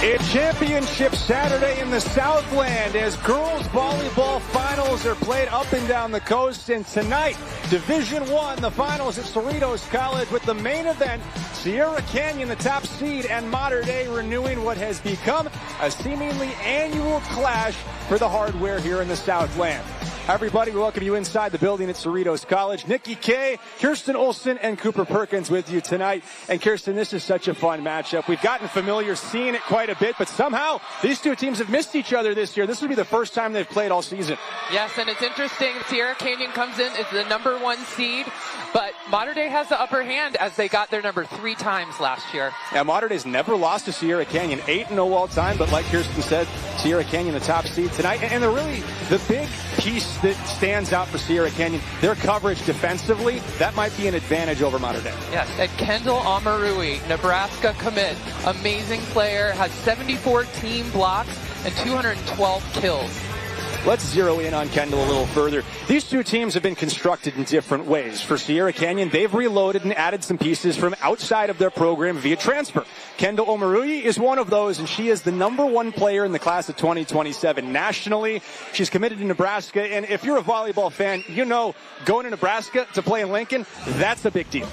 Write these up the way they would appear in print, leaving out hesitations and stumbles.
A championship Saturday in the Southland as girls volleyball finals are played up and down the coast. And tonight, Division I, the finals at Cerritos College with the main event, Sierra Canyon, the top seed, and Mater Dei renewing what has become a seemingly annual clash for the hardware here in the Southland. Hi, everybody. We welcome you inside the building at Cerritos College. Nikki Kay, Kirsten Olsen, and Cooper Perkins with you tonight. And Kirsten, this is such a fun matchup. We've gotten familiar seeing it quite a bit, but somehow these two teams have missed each other this year. This will be the first time they've played all season. Yes, and it's interesting. Sierra Canyon comes in as the number 1 seed, but Mater Dei has the upper hand as they got their number 3 times last year. Yeah, Mater Dei's never lost to Sierra Canyon, 8-0 all time, but like Kirsten said, Sierra Canyon the top seed tonight. And the big piece that stands out for Sierra Canyon, their coverage defensively, that might be an advantage over Mater Dei. Yes, and Kendall Amarui, Nebraska commit, amazing player, has 74 team blocks and 212 kills. Let's zero in on Kendall a little further. These two teams have been constructed in different ways. For Sierra Canyon, they've reloaded and added some pieces from outside of their program via transfer. Kendall Omarui is one of those, and she is the number 1 player in the class of 2027 nationally. She's committed to Nebraska, and if you're a volleyball fan, you know going to Nebraska to play in Lincoln, that's a big deal.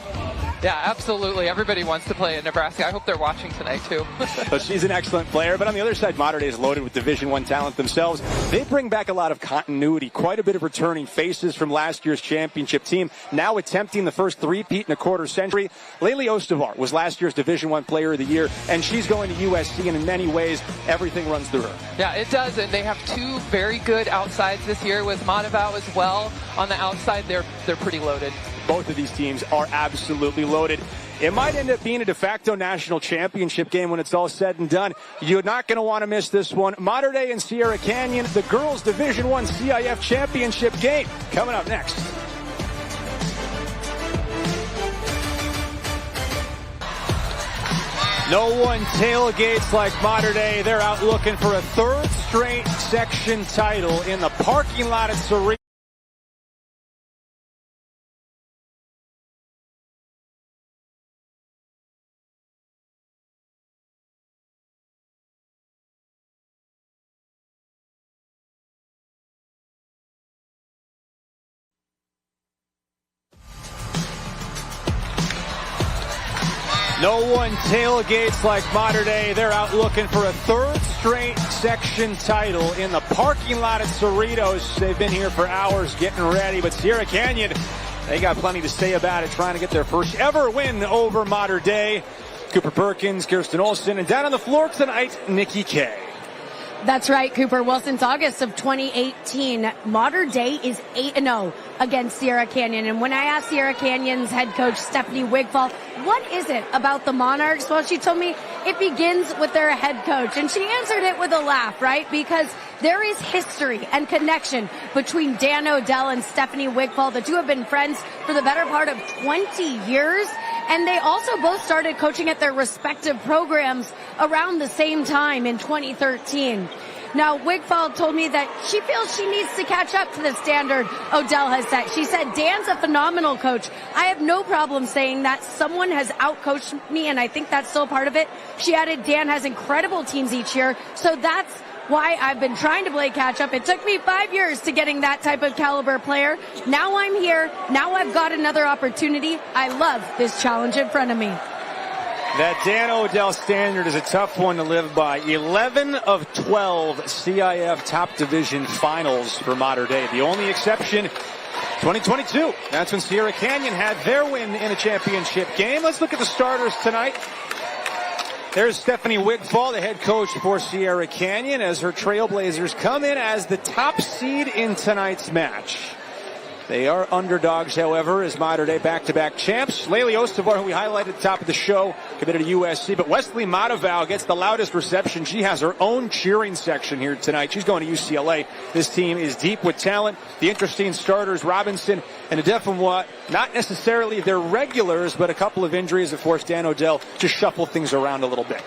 Yeah, absolutely. Everybody wants to play in Nebraska. I hope they're watching tonight, too. But she's an excellent player. But on the other side, Mater Dei is loaded with Division I talent themselves. They bring back a lot of continuity, quite a bit of returning faces from last year's championship team, now attempting the first three-peat in a quarter century. Layli Ostavar was last year's Division I Player of the Year, and she's going to USC, and in many ways, everything runs through her. Yeah, it does, and they have 2 very good outsides this year with Madavau as well. On the outside, they're pretty loaded. Both of these teams are absolutely loaded. It might end up being a de facto national championship game when it's all said and done. You're not going to want to miss this one. Mater Dei and Sierra Canyon, the girls Division I CIF championship game, coming up next. No one tailgates like Mater Dei. They're out looking for a 3rd straight section title in the parking lot at Cerritos. No one tailgates like Mater Dei. They're out looking for a 3rd straight section title in the parking lot at Cerritos. They've been here for hours getting ready, but Sierra Canyon, they got plenty to say about it, trying to get their first ever win over Mater Dei. Cooper Perkins, Kirsten Olsen, and down on the floor tonight, Nikki Kay. That's right, Cooper. Well, since August of 2018, Mater Dei is 8-0 against Sierra Canyon. And when I asked Sierra Canyon's head coach, Stephanie Wigfall, what is it about the Monarchs? Well, she told me it begins with their head coach. And she answered it with a laugh, right? Because there is history and connection between Dan Odell and Stephanie Wigfall. The two have been friends for the better part of 20 years. And they also both started coaching at their respective programs around the same time in 2013. Now, Wigfall told me that she feels she needs to catch up to the standard Odell has set. She said, Dan's a phenomenal coach. I have no problem saying that. Someone has outcoached me, and I think that's still part of it. She added, Dan has incredible teams each year, so that's why I've been trying to play catch up. It took me 5 years to getting that type of caliber player. Now I'm here. Now I've got another opportunity. I love this challenge in front of me. That Dan Odell standard is a tough one to live by. 11 of 12 CIF top division finals for Mater Dei. The only exception, 2022. That's when Sierra Canyon had their win in a championship game. Let's look at the starters tonight. There's Stephanie Wigfall, the head coach for Sierra Canyon, as her Trailblazers come in as the top seed in tonight's match. They are underdogs, however, as Mater Dei back-to-back champs. Layli Ostavar, who we highlighted at the top of the show, committed to USC. But Wesley Madavau gets the loudest reception. She has her own cheering section here tonight. She's going to UCLA. This team is deep with talent. The interesting starters, Robinson and Adefunwa, not necessarily their regulars, but a couple of injuries have forced Dan Odell to shuffle things around a little bit.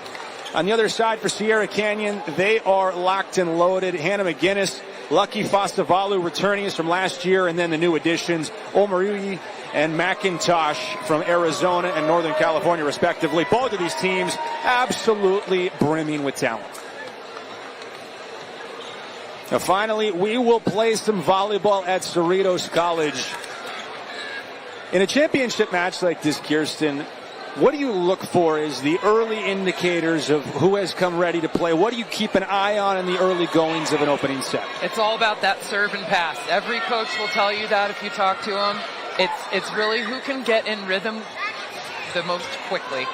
On the other side for Sierra Canyon, they are locked and loaded. Hannah McGinnis, Lucky Fasavalu returning us from last year, and then the new additions, Omarui and McIntosh from Arizona and Northern California, respectively. Both of these teams absolutely brimming with talent. Now, finally, we will play some volleyball at Cerritos College. In a championship match like this, Kirsten, what do you look for as the early indicators of who has come ready to play? What do you keep an eye on in the early goings of an opening set? It's all about that serve and pass. Every coach will tell you that if you talk to them. It's really who can get in rhythm the most quickly.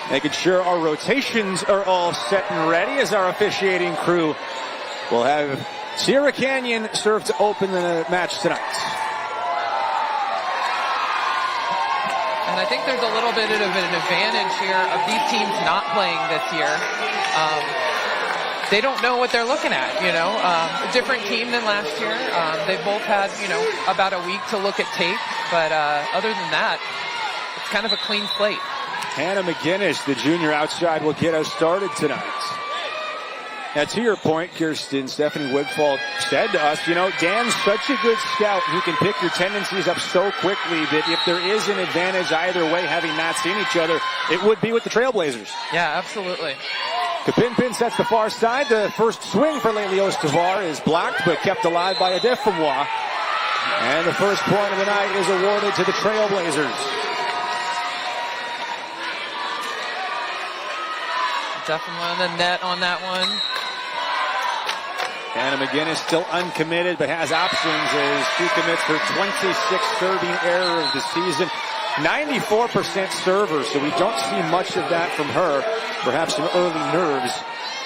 Making sure our rotations are all set and ready as our officiating crew will have Sierra Canyon serve to open the match tonight. And I think there's a little bit of an advantage here of these teams not playing this year. They don't know what they're looking at, you know. A different team than last year. They both had, you know, about a week to look at tape. But other than that, it's kind of a clean slate. Hannah McGinnis, the junior outside, will get us started tonight. Now, to your point, Kirsten, Stephanie Wigfall said to us, you know, Dan's such a good scout. He can pick your tendencies up so quickly that if there is an advantage either way, having not seen each other, it would be with the Trailblazers. Yeah, absolutely. Kapinpin sets the far side. The first swing for Lelios Tavar is blocked, but kept alive by Adefamwa. And the first point of the night is awarded to the Trailblazers. Definitely on the net on that one. Hannah McGinnis still uncommitted, but has options as she commits her 26th serving error of the season. 94% server, so we don't see much of that from her. Perhaps some early nerves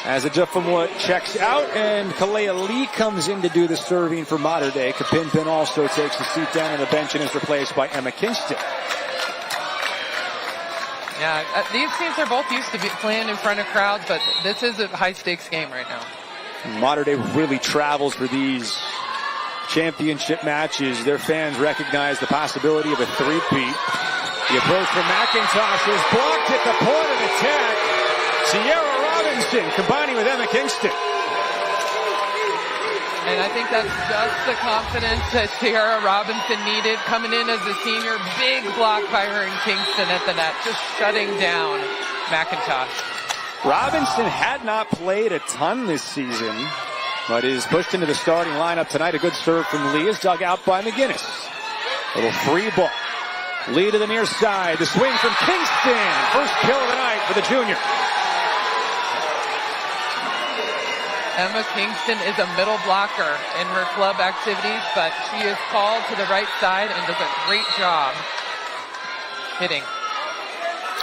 as Adefamwa checks out, and Kalea Lee comes in to do the serving for Mater Dei. Kapinpin also takes a seat down on the bench and is replaced by Emma Kingston. Yeah, these teams are both used to playing in front of crowds, but this is a high-stakes game right now. Mater Dei really travels for these championship matches. Their fans recognize the possibility of a three-peat. The approach from McIntosh is blocked at the point of attack. Sierra Robinson combining with Emma Kingston. And I think that's just the confidence that Sierra Robinson needed coming in as a senior. Big block by her in Kingston at the net, just shutting down McIntosh. Robinson had not played a ton this season, but is pushed into the starting lineup tonight. A good serve from Lee is dug out by McGinnis. Little free ball. Lee to the near side. The swing from Kingston. First kill of the night for the junior. Emma Kingston is a middle blocker in her club activities, but she is called to the right side and does a great job hitting.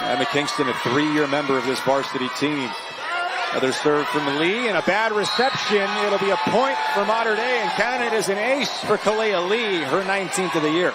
Emma Kingston, a 3-year member of this varsity team. Another serve from Lee and a bad reception. It'll be a point for Mater Dei and counted as an ace for Kalea Lee, her 19th of the year.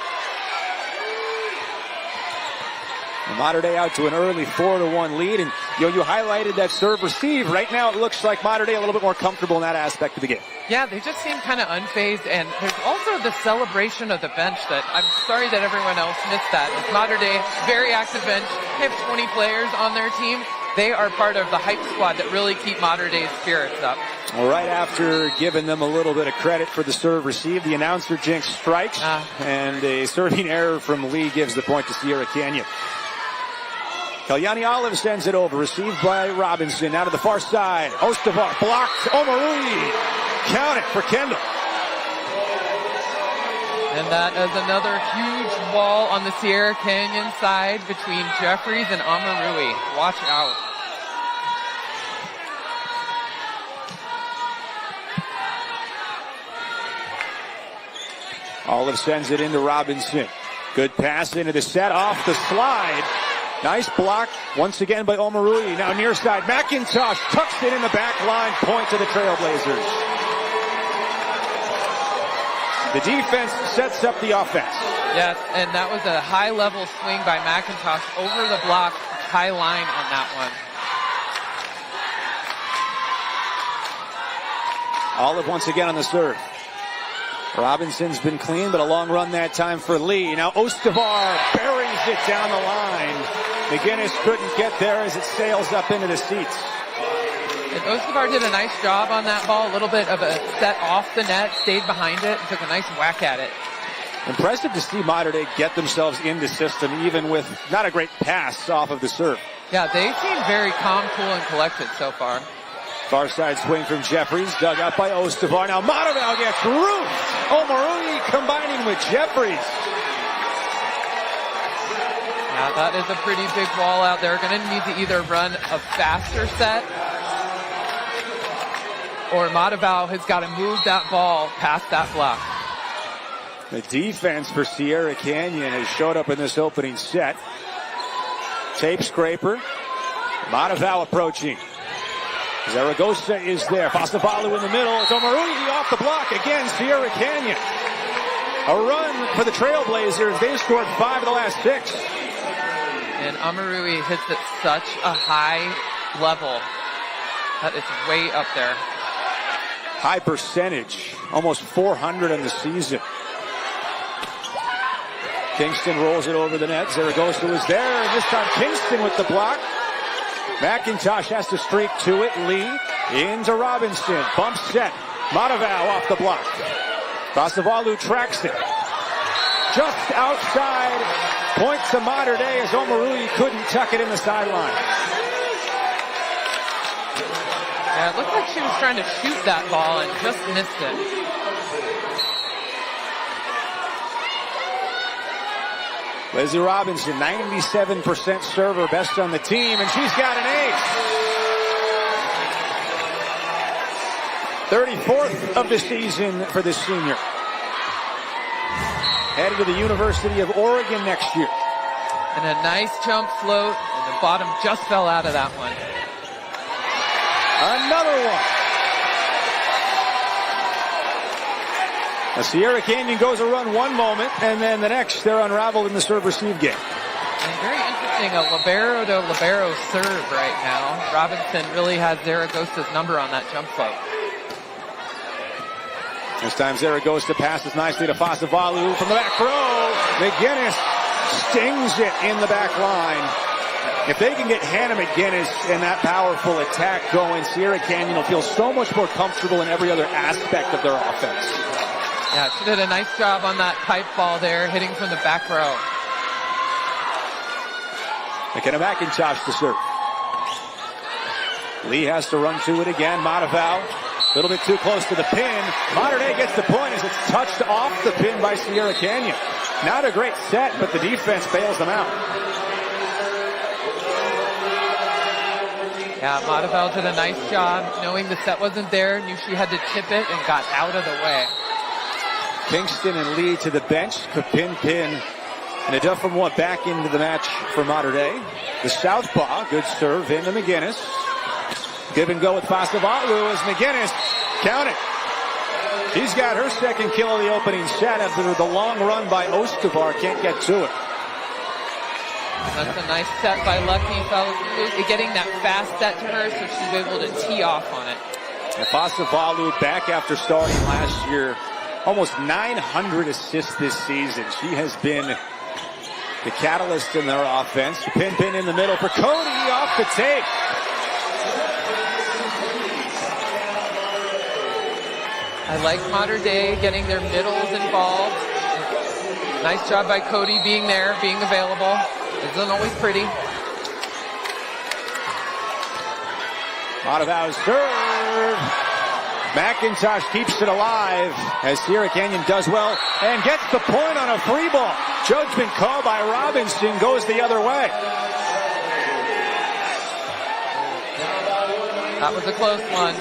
Mater Dei out to an early 4-1 lead, and you highlighted that serve receive. Right now it looks like Mater Dei a little bit more comfortable in that aspect of the game. Yeah, they just seem kind of unfazed, and there's also the celebration of the bench that I'm sorry that everyone else missed that. It's Mater Dei, very active bench. They have 20 players on their team. They are part of the hype squad that really keep Mater Dei's spirits up. Well, right after giving them a little bit of credit for the serve received, the announcer jinx strikes, and a serving error from Lee gives the point to Sierra Canyon. Kalyani Olive sends it over, received by Robinson. Now to the far side. Ostavar blocked. Omarui. Count it for Kendall. And that is another huge wall on the Sierra Canyon side between Jeffries and Omarui. Watch out. Olive sends it into Robinson. Good pass into the set, off the slide. Nice block once again by Omarui. Now near side, McIntosh tucks it in the back line. Point to the Trailblazers. The defense sets up the offense. Yes, and that was a high-level swing by McIntosh over the block, high line on that one. Olive once again on the serve. Robinson's been clean, but a long run that time for Lee. Now Ostavar buries it down the line. McGinnis couldn't get there as it sails up into the seats. And Ostavar did a nice job on that ball. A little bit of a set off the net, stayed behind it, and took a nice whack at it. Impressive to see Mater Dei get themselves into system, even with not a great pass off of the serve. Yeah, they seem very calm, cool, and collected so far. Far side swing from Jeffries, dug out by Ostavar. Now Monteval gets roofed. Omarui combining with Jeffries. Yeah, that is a pretty big wall out there. Going to need to either run a faster set, or Monteval has got to move that ball past that block. The defense for Sierra Canyon has showed up in this opening set. Tape scraper. Monteval approaching. Zaragoza is there. Fasavalu in the middle. It's Omarui off the block. Again, Sierra Canyon. A run for the Trailblazers. They've scored 5 of the last 6. And Omarui hits at such a high level. That is way up there. High percentage. Almost 400 in the season. Kingston rolls it over the net. Zaragoza was there, and this time Kingston with the block. McIntosh has to streak to it. Lee into Robinson. Bump set. Monteval off the block. Fasavalu tracks it. Just outside. Point to Mater Dei as Omarui couldn't tuck it in the sideline. Yeah, it looked like she was trying to shoot that ball and just missed it. Leslie Robinson, 97% server, best on the team, and she's got an ace. 34th of the season for this senior. Headed to the University of Oregon next year. And a nice jump float, and the bottom just fell out of that one. Another one. Now Sierra Canyon goes a run one moment, and then the next they're unraveled in the serve-receive game. And very interesting, a libero-to-libero serve right now. Robinson really has Zaragoza's number on that jump float. This time Zaragoza passes nicely to Fasavalu from the back row. McGinnis stings it in the back line. If they can get Hannah McGinnis and that powerful attack going, Sierra Canyon will feel so much more comfortable in every other aspect of their offense. Yeah, she did a nice job on that pipe ball there, hitting from the back row. McKenna McIntosh to serve. Lee has to run to it again. Monteval, a little bit too close to the pin. Mater Dei gets the point as it's touched off the pin by Sierra Canyon. Not a great set, but the defense bails them out. Yeah, Monteval did a nice job knowing the set wasn't there, knew she had to tip it and got out of the way. Kingston and Lee to the bench. Pin. And a duff from one back into the match for Mater Dei. The southpaw, good serve into McGinnis. Give and go with Fasavalu as McGinnis count it. She's got her second kill of the opening set after the long run by Ostavar. Can't get to it. That's a nice set by Lucky. Getting that fast set to her so she's able to tee off on it. And Fasavalu back after starting last year. Almost 900 assists this season. She has been the catalyst in their offense. Pin in the middle for Cody off the tape. I like Mater Dei getting their middles involved. Nice job by Cody being there, being available. Isn't always pretty. Monteval's serve. McIntosh keeps it alive as Sierra Canyon does well and gets the point on a free ball. Judgment call by Robinson goes the other way. That was a close one.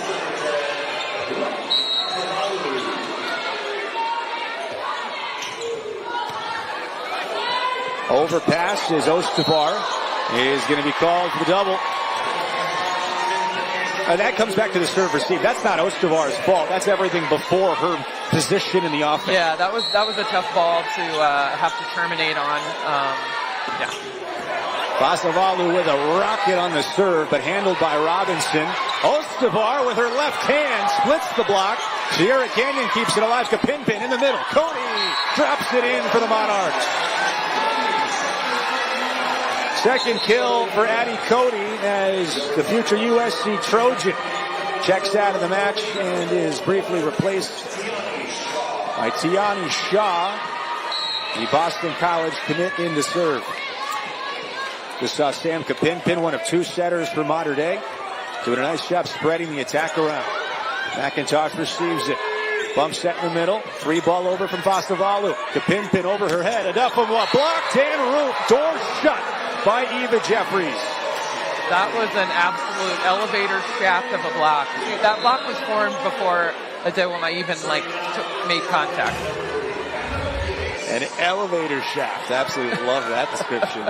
Overpass is Ostavar is going to be called for the double. And that comes back to the serve receive. That's not Ostavar's fault. That's everything before her position in the offense. Yeah, that was a tough ball to have to terminate on. Yeah. Fasavalu with a rocket on the serve, but handled by Robinson. Ostavar with her left hand splits the block Sierra Canyon keeps it alive. Kapinpin in the middle. Cody drops it in for the Monarchs. Second kill for Addie Cody as the future USC Trojan checks out of the match and is briefly replaced by Tiani Shaw, the Boston College commit in to serve. Just saw Sam Kapinpin, one of 2 setters for Mater Dei, doing a nice job spreading the attack around. McIntosh receives it. Bump set in the middle. 3 ball over from Pasavalu. Kapinpin over her head. Enough of what? Blocked and roof. Door shut by Eva Jeffries. That was an absolute elevator shaft of a block. That block was formed before Adewuma even made contact. An elevator shaft. Absolutely love that description.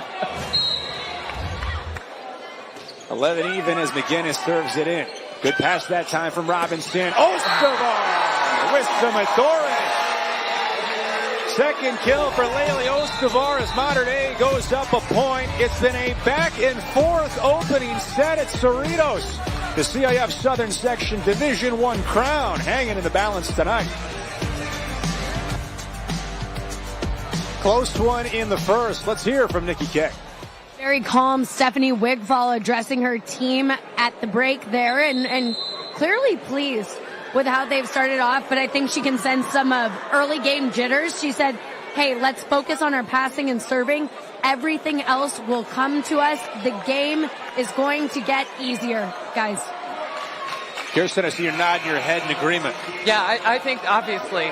11 even as McGinnis serves it in. Good pass that time from Robinson. Ostovar with some authority. Second kill for Laylee Ostovar as Mater Dei goes up a point. It's been a back and forth opening set at Cerritos. The CIF Southern Section Division I crown hanging in the balance tonight. Close one in the first. Let's hear from Nikki Kay. Very calm Stephanie Wigfall addressing her team at the break there and clearly pleased with how they've started off, but I think she can sense some of early game jitters. She said, hey, let's focus on our passing and serving. Everything else will come to us. The game is going to get easier, guys. Kirsten, I see you're nodding your head in agreement. Yeah, I think obviously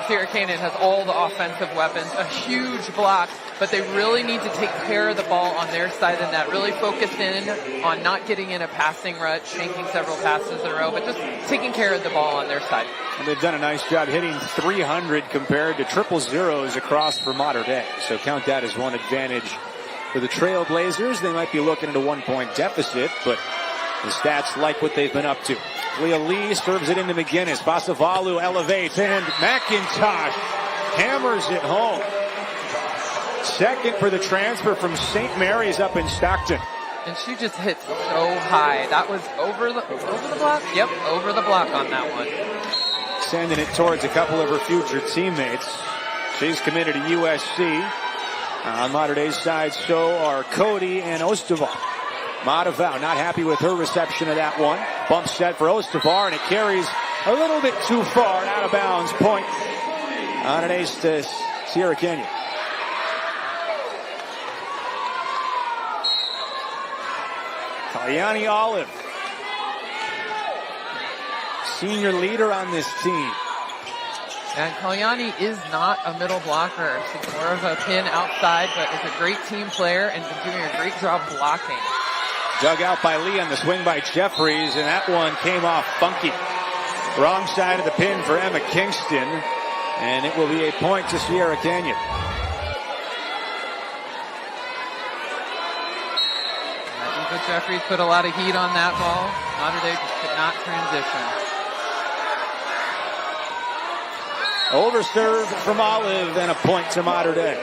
Sierra Canyon has all the offensive weapons, a huge block, but they really need to take care of the ball on their side and that really focus in on not getting in a passing rut, making several passes in a row, but just taking care of the ball on their side. And they've done a nice job hitting 300 compared to 000s across for Mater Dei. So count that as one advantage for the Trailblazers. They might be looking at a 1-point deficit, but the stats like what they've been up to. Leah Lee serves it into McGinnis. Pasavalu elevates and McIntosh hammers it home. Second for the transfer from St. Mary's up in Stockton. And she just hits so high. That was over the block? Yep, over the block on that one. Sending it towards a couple of her future teammates. She's committed to USC. On Mater Dei's side, so are Cody and Ostovar. Matavau not happy with her reception of that one. Bump set for Ostovar, and it carries a little bit too far, out of bounds. Point on an ace to Sierra Canyon. Kalyani Olive, senior leader on this team. And Kalyani is not a middle blocker. She's more of a pin outside, but is a great team player and been doing a great job blocking. Dug out by Lee on the swing by Jeffries, and that one came off funky. Wrong side of the pin for Emma Kingston, and it will be a point to Sierra Canyon. Eva Jeffries put a lot of heat on that ball. Mater Dei just could not transition. Overserve from Olive and a point to Mater Dei.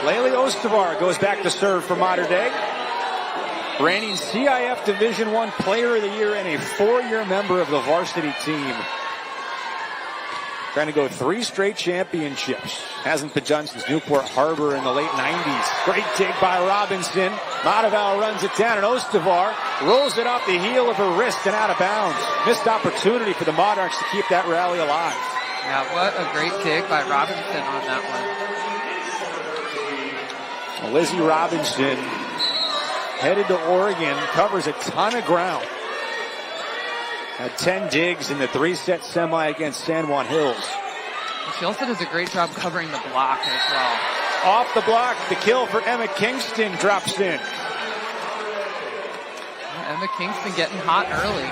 Laylee Ostovar goes back to serve for Mater Dei. Reigning CIF Division I Player of the Year and a 4-year member of the varsity team. Trying to go 3 straight championships. Hasn't been done since Newport Harbor in the late 90s. Great dig by Robinson. Matavau runs it down, and Ostovar rolls it off the heel of her wrist and out of bounds. Missed opportunity for the Monarchs to keep that rally alive. Yeah, what a great dig by Robinson on that one. Lizzie Robinson headed to Oregon, covers a ton of ground. Had 10 digs in the 3-set semi against San Juan Hills. She also does a great job covering the block as well. Off the block, the kill for Emma Kingston drops in. Yeah, Emma Kingston getting hot early.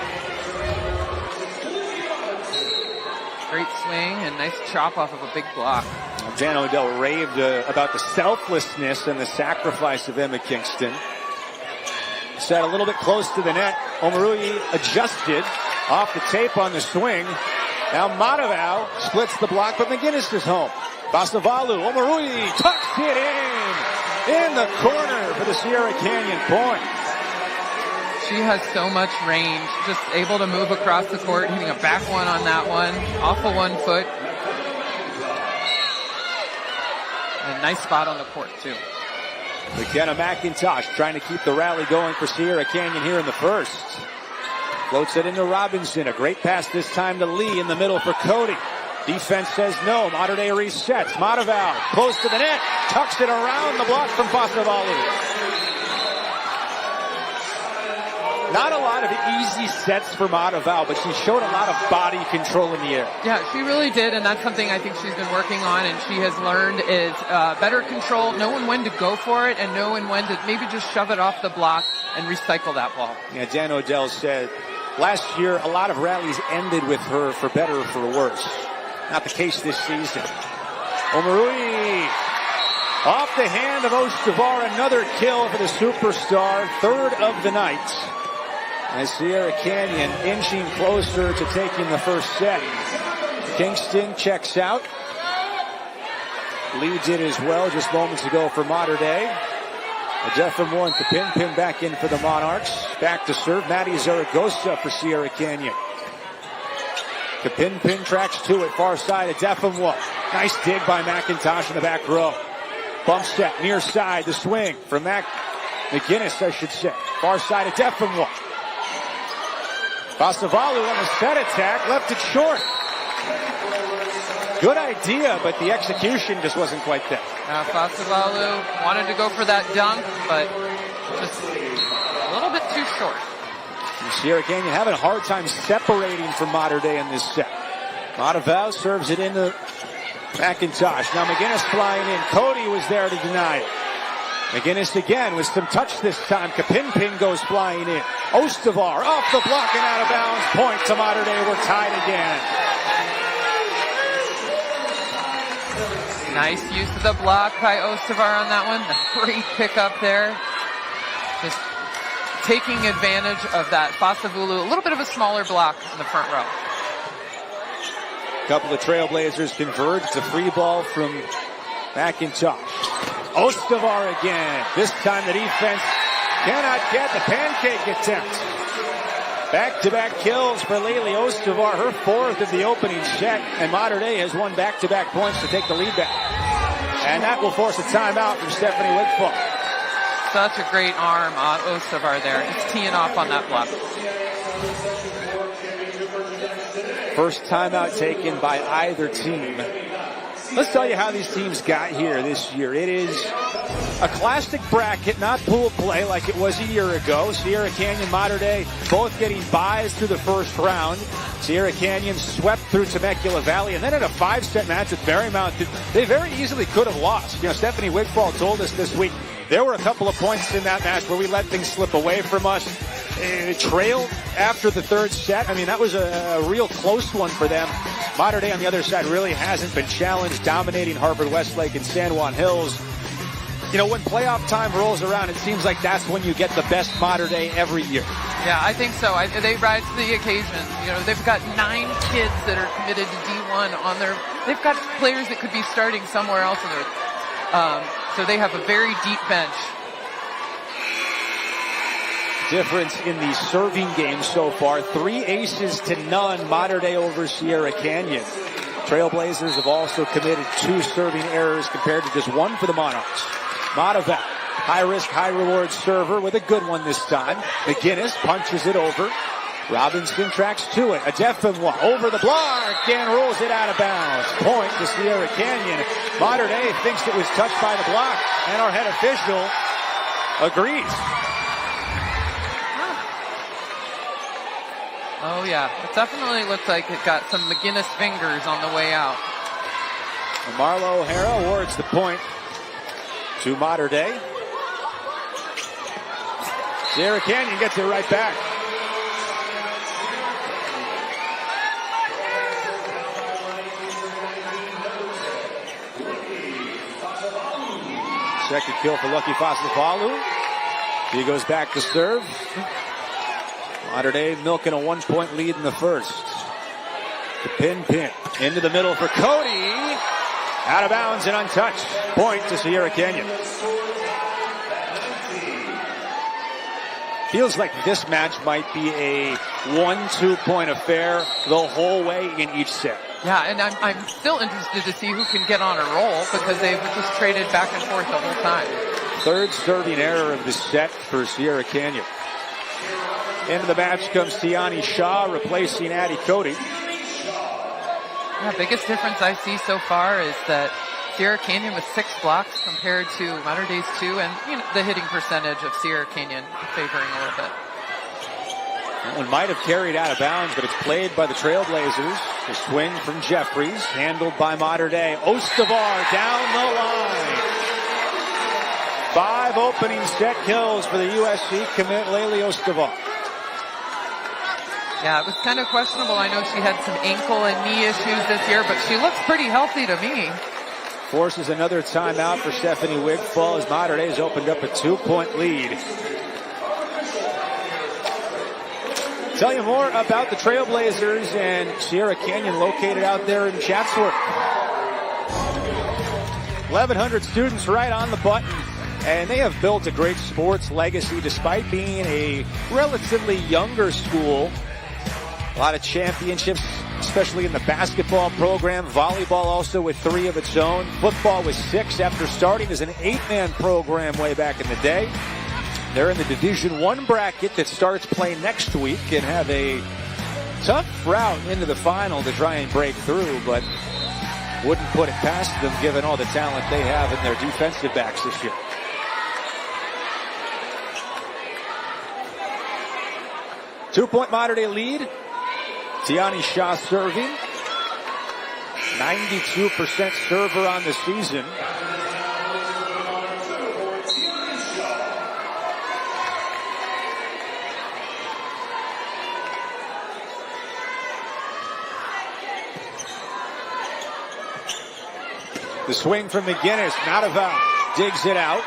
Great swing and nice chop off of a big block. Dan Odell raved about the selflessness and the sacrifice of Emma Kingston. Set a little bit close to the net. Omarui adjusted off the tape on the swing. Now Matavau splits the block, but McGinnis is home. Pasavalu, Omarui tucks it in the corner for the Sierra Canyon point. She has so much range, just able to move across the court, hitting a back one on that one, off of 1 foot. And a nice spot on the court, too. McKenna McIntosh trying to keep the rally going for Sierra Canyon here in the first. Floats it into Robinson. A great pass this time to Lee in the middle for Cody. Defense says no. Mater Dei resets. Mataval close to the net. Tucks it around the block from Pasavalu. Not a lot of easy sets for Mataval, but she showed a lot of body control in the air. Yeah, she really did, and that's something I think she's been working on, and she has learned is better control, knowing when to go for it, and knowing when to maybe just shove it off the block and recycle that ball. Yeah, Dan Odell said last year a lot of rallies ended with her for better or for worse. Not the case this season. Omarui off the hand of Ostavar, another kill for the superstar, third of the night. As Sierra Canyon inching closer to taking the first set. Kingston checks out. Lee did as well just moments ago for Mater Dei. Adefamo and Kapinpin back in for the Monarchs. Back to serve. Maddie Zaragoza for Sierra Canyon. Kapinpin tracks to it. Far side Adefamo. Nice dig by McIntosh in the back row. Bump step near side. The swing from McGinnis, I should say. Far side Adefamo. Pasavalu on the set attack, left it short. Good idea, but the execution just wasn't quite there. Pasavalu wanted to go for that dunk, but just a little bit too short. And Sierra Canyon having a hard time separating from Mater Dei in this set. Mataval serves it into McIntosh. Now McGinnis flying in. Cody was there to deny it. McGinnis again with some touch this time. Kapinpin goes flying in. Ostavar off the block and out of bounds. Point to Mater Dei. We're tied again. Nice use of the block by Ostavar on that one. Great pickup there. Just taking advantage of that Pasavalu. A little bit of a smaller block in the front row. Couple of Trailblazers converge. It's a free ball from McIntosh. Ostavar again. This time the defense cannot get the pancake attempt. Back-to-back kills for Laylee Ostavar, her fourth of the opening set, and Mater Dei has won back-to-back points to take the lead back. And that will force a timeout from Stephanie Wigfall. Such a great arm on Ostavar there. Just teeing off on that block. First timeout taken by either team. Let's tell you how these teams got here this year. It is a classic bracket, not pool play like it was a year ago. Sierra Canyon, Mater Dei both getting byes through the first round. Sierra Canyon swept through Temecula Valley, and then in a 5-set match with Marymount, they very easily could have lost. You know, Stephanie Wigfall told us this week there were a couple of points in that match where we let things slip away from us. Trailed after the third set. I mean, that was a real close one for them. Mater Dei on the other side really hasn't been challenged, dominating Harvard Westlake and San Juan Hills. You know, when playoff time rolls around, it seems like that's when you get the best Mater Dei every year. Yeah, I think so. They rise to the occasion. You know, they've got 9 kids that are committed to D1 on their. They've got players that could be starting somewhere else in their. So they have a very deep bench. Difference in the serving game so far. 3 aces to none. Mater Dei over Sierra Canyon. Trailblazers have also committed 2 serving errors compared to just 1 for the Monarchs. Mataval, high risk, high reward server with a good one this time. McGinnis punches it over. Robinson tracks to it. Adefamo over the block and rolls it out of bounds. Point to Sierra Canyon. Mater Dei thinks it was touched by the block, and our head official agrees. Oh, yeah. It definitely looks like it got some McGinnis fingers on the way out. Marlo O'Hara awards the point to Mater Dei. Sierra Canyon gets it right back. Second kill for Lucky Pasavalu. He goes back to serve. Mater Dei milking a 1-point lead in the first. The pin into the middle for Cody. Out of bounds and untouched. Point to Sierra Canyon. Feels like this match might be a 1-2 point affair the whole way in each set. Yeah, and I'm still interested to see who can get on a roll because they've just traded back and forth the whole time. Third serving error of the set for Sierra Canyon. Into the match comes Tiani Shaw replacing Addie Cody. Yeah, biggest difference I see so far is that Sierra Canyon with 6 blocks compared to Mater Dei's 2, and the hitting percentage of Sierra Canyon favoring a little bit. That one might have carried out of bounds, but it's played by the Trailblazers. The swing from Jeffries, handled by Mater Dei. Ostavar down the line. 5 opening set kills for the USC commit, Layli Ostavar. Yeah, it was kind of questionable. I know she had some ankle and knee issues this year, but she looks pretty healthy to me. Forces another timeout for Stephanie Wigfall as Mater Dei has opened up a 2-point lead. Tell you more about the Trailblazers and Sierra Canyon located out there in Chatsworth. 1,100 students right on the button, and they have built a great sports legacy despite being a relatively younger school. A lot of championships, especially in the basketball program. Volleyball also with 3 of its own. Football with 6 after starting as an 8-man program way back in the day. They're in the Division I bracket that starts play next week and have a tough route into the final to try and break through, but wouldn't put it past them given all the talent they have in their defensive backs this year. Two-point Mater Dei lead. Tiani Shaw serving. 92% server on the season. The swing from McGinnis, not a foul. Digs it out.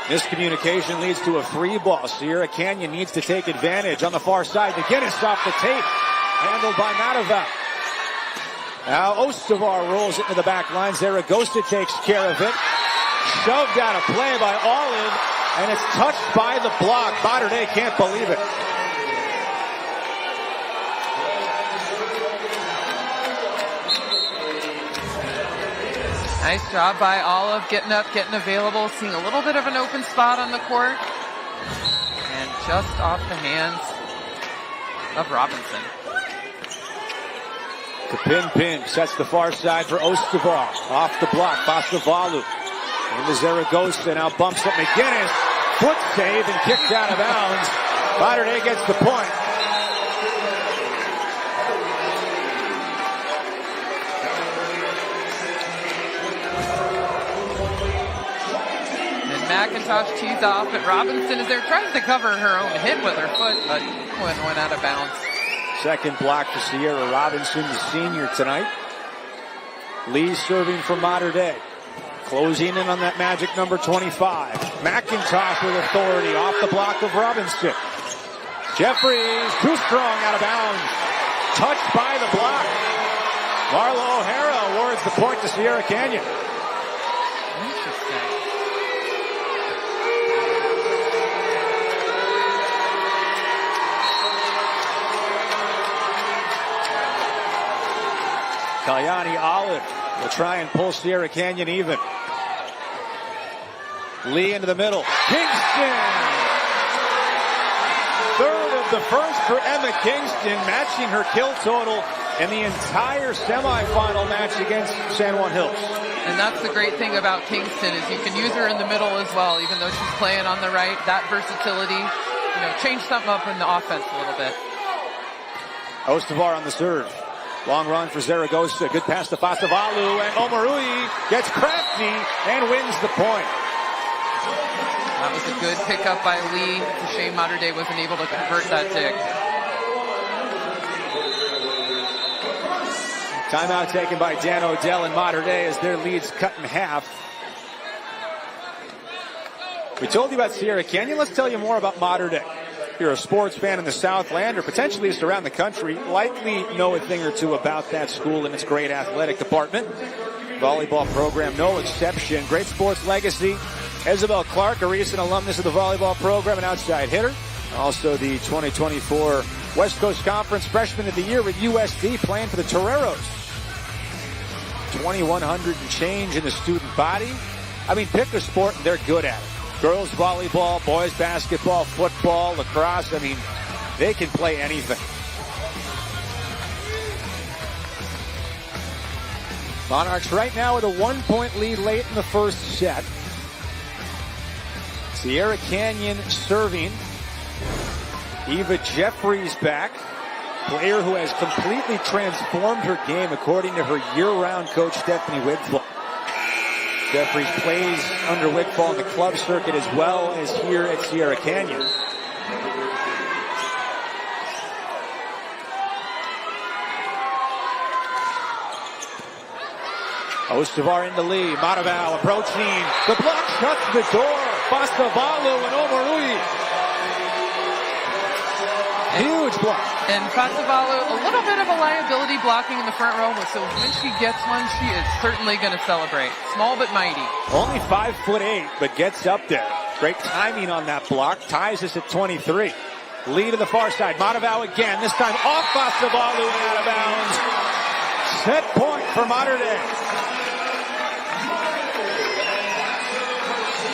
Miscommunication leads to a free ball. Sierra Canyon needs to take advantage on the far side. McGinnis off the tape. Handled by Matava. Now Ostavar rolls it to the back line. Zaragoza takes care of it. Shoved out of play by Olive, and it's touched by the block. Mater Dei can't believe it. Nice job by Olive, getting up, getting available, seeing a little bit of an open spot on the court. And just off the hands of Robinson. Kapin sets the far side for Ostavar. Off the block, Basavalu. Into Zaragoza, now bumps up McGinnis. Foot save and kicked out of bounds. Mater Dei gets the point. McIntosh tees off, but Robinson is there, tries to cover her own hit with her foot, but went out of bounds. Second block for Sierra Robinson, the senior tonight. Lee serving for Mater Dei. Closing in on that magic number 25. McIntosh with authority off the block of Robinson. Jeffries, too strong, out of bounds. Touched by the block. Marla O'Hara awards the point to Sierra Canyon. Interesting. Kalyani Olive will try and pull Sierra Canyon even. Lee into the middle. Kingston! Third of the first for Emma Kingston, matching her kill total in the entire semifinal match against San Juan Hills. And that's the great thing about Kingston is you can use her in the middle as well, even though she's playing on the right. That versatility, change something up in the offense a little bit. Ostavar on the serve. Long run for Zaragoza. Good pass to Fasavalu, and Omarui gets crafty and wins the point. That was a good pickup by Lee. It's a shame Mater Dei wasn't able to convert that dig. Timeout taken by Dan Odell and Mater Dei as their lead's cut in half. We told you about Sierra Canyon. Let's tell you more about Mater Dei. If you're a sports fan in the Southland or potentially just around the country, likely know a thing or two about that school and its great athletic department. Volleyball program, no exception. Great sports legacy. Isabel Clark, a recent alumnus of the volleyball program, an outside hitter. Also the 2024 West Coast Conference Freshman of the Year with USD, playing for the Toreros. 2,100 and change in the student body. I mean, pick a sport, they're good at it. Girls volleyball, boys basketball, football, lacrosse. I mean, they can play anything. Monarchs right now with a 1-point lead late in the first set. Sierra Canyon serving. Eva Jeffries back. Player who has completely transformed her game according to her year-round coach, Stephanie Wigfall. Jeffries plays under Wigfall in the club circuit as well as here at Sierra Canyon. Ostavar in the lead. Matavao approaching. The block shuts the door. Fasavalu and Omarui. Huge block. And Fasavalu, a little bit of a liability blocking in the front row, so when she gets one, she is certainly going to celebrate. Small but mighty. Only 5'8", but gets up there. Great timing on that block. Ties us at 23. Lead to the far side. Matavao again. This time off Fasavalu and out of bounds. Set point for Mater Dei.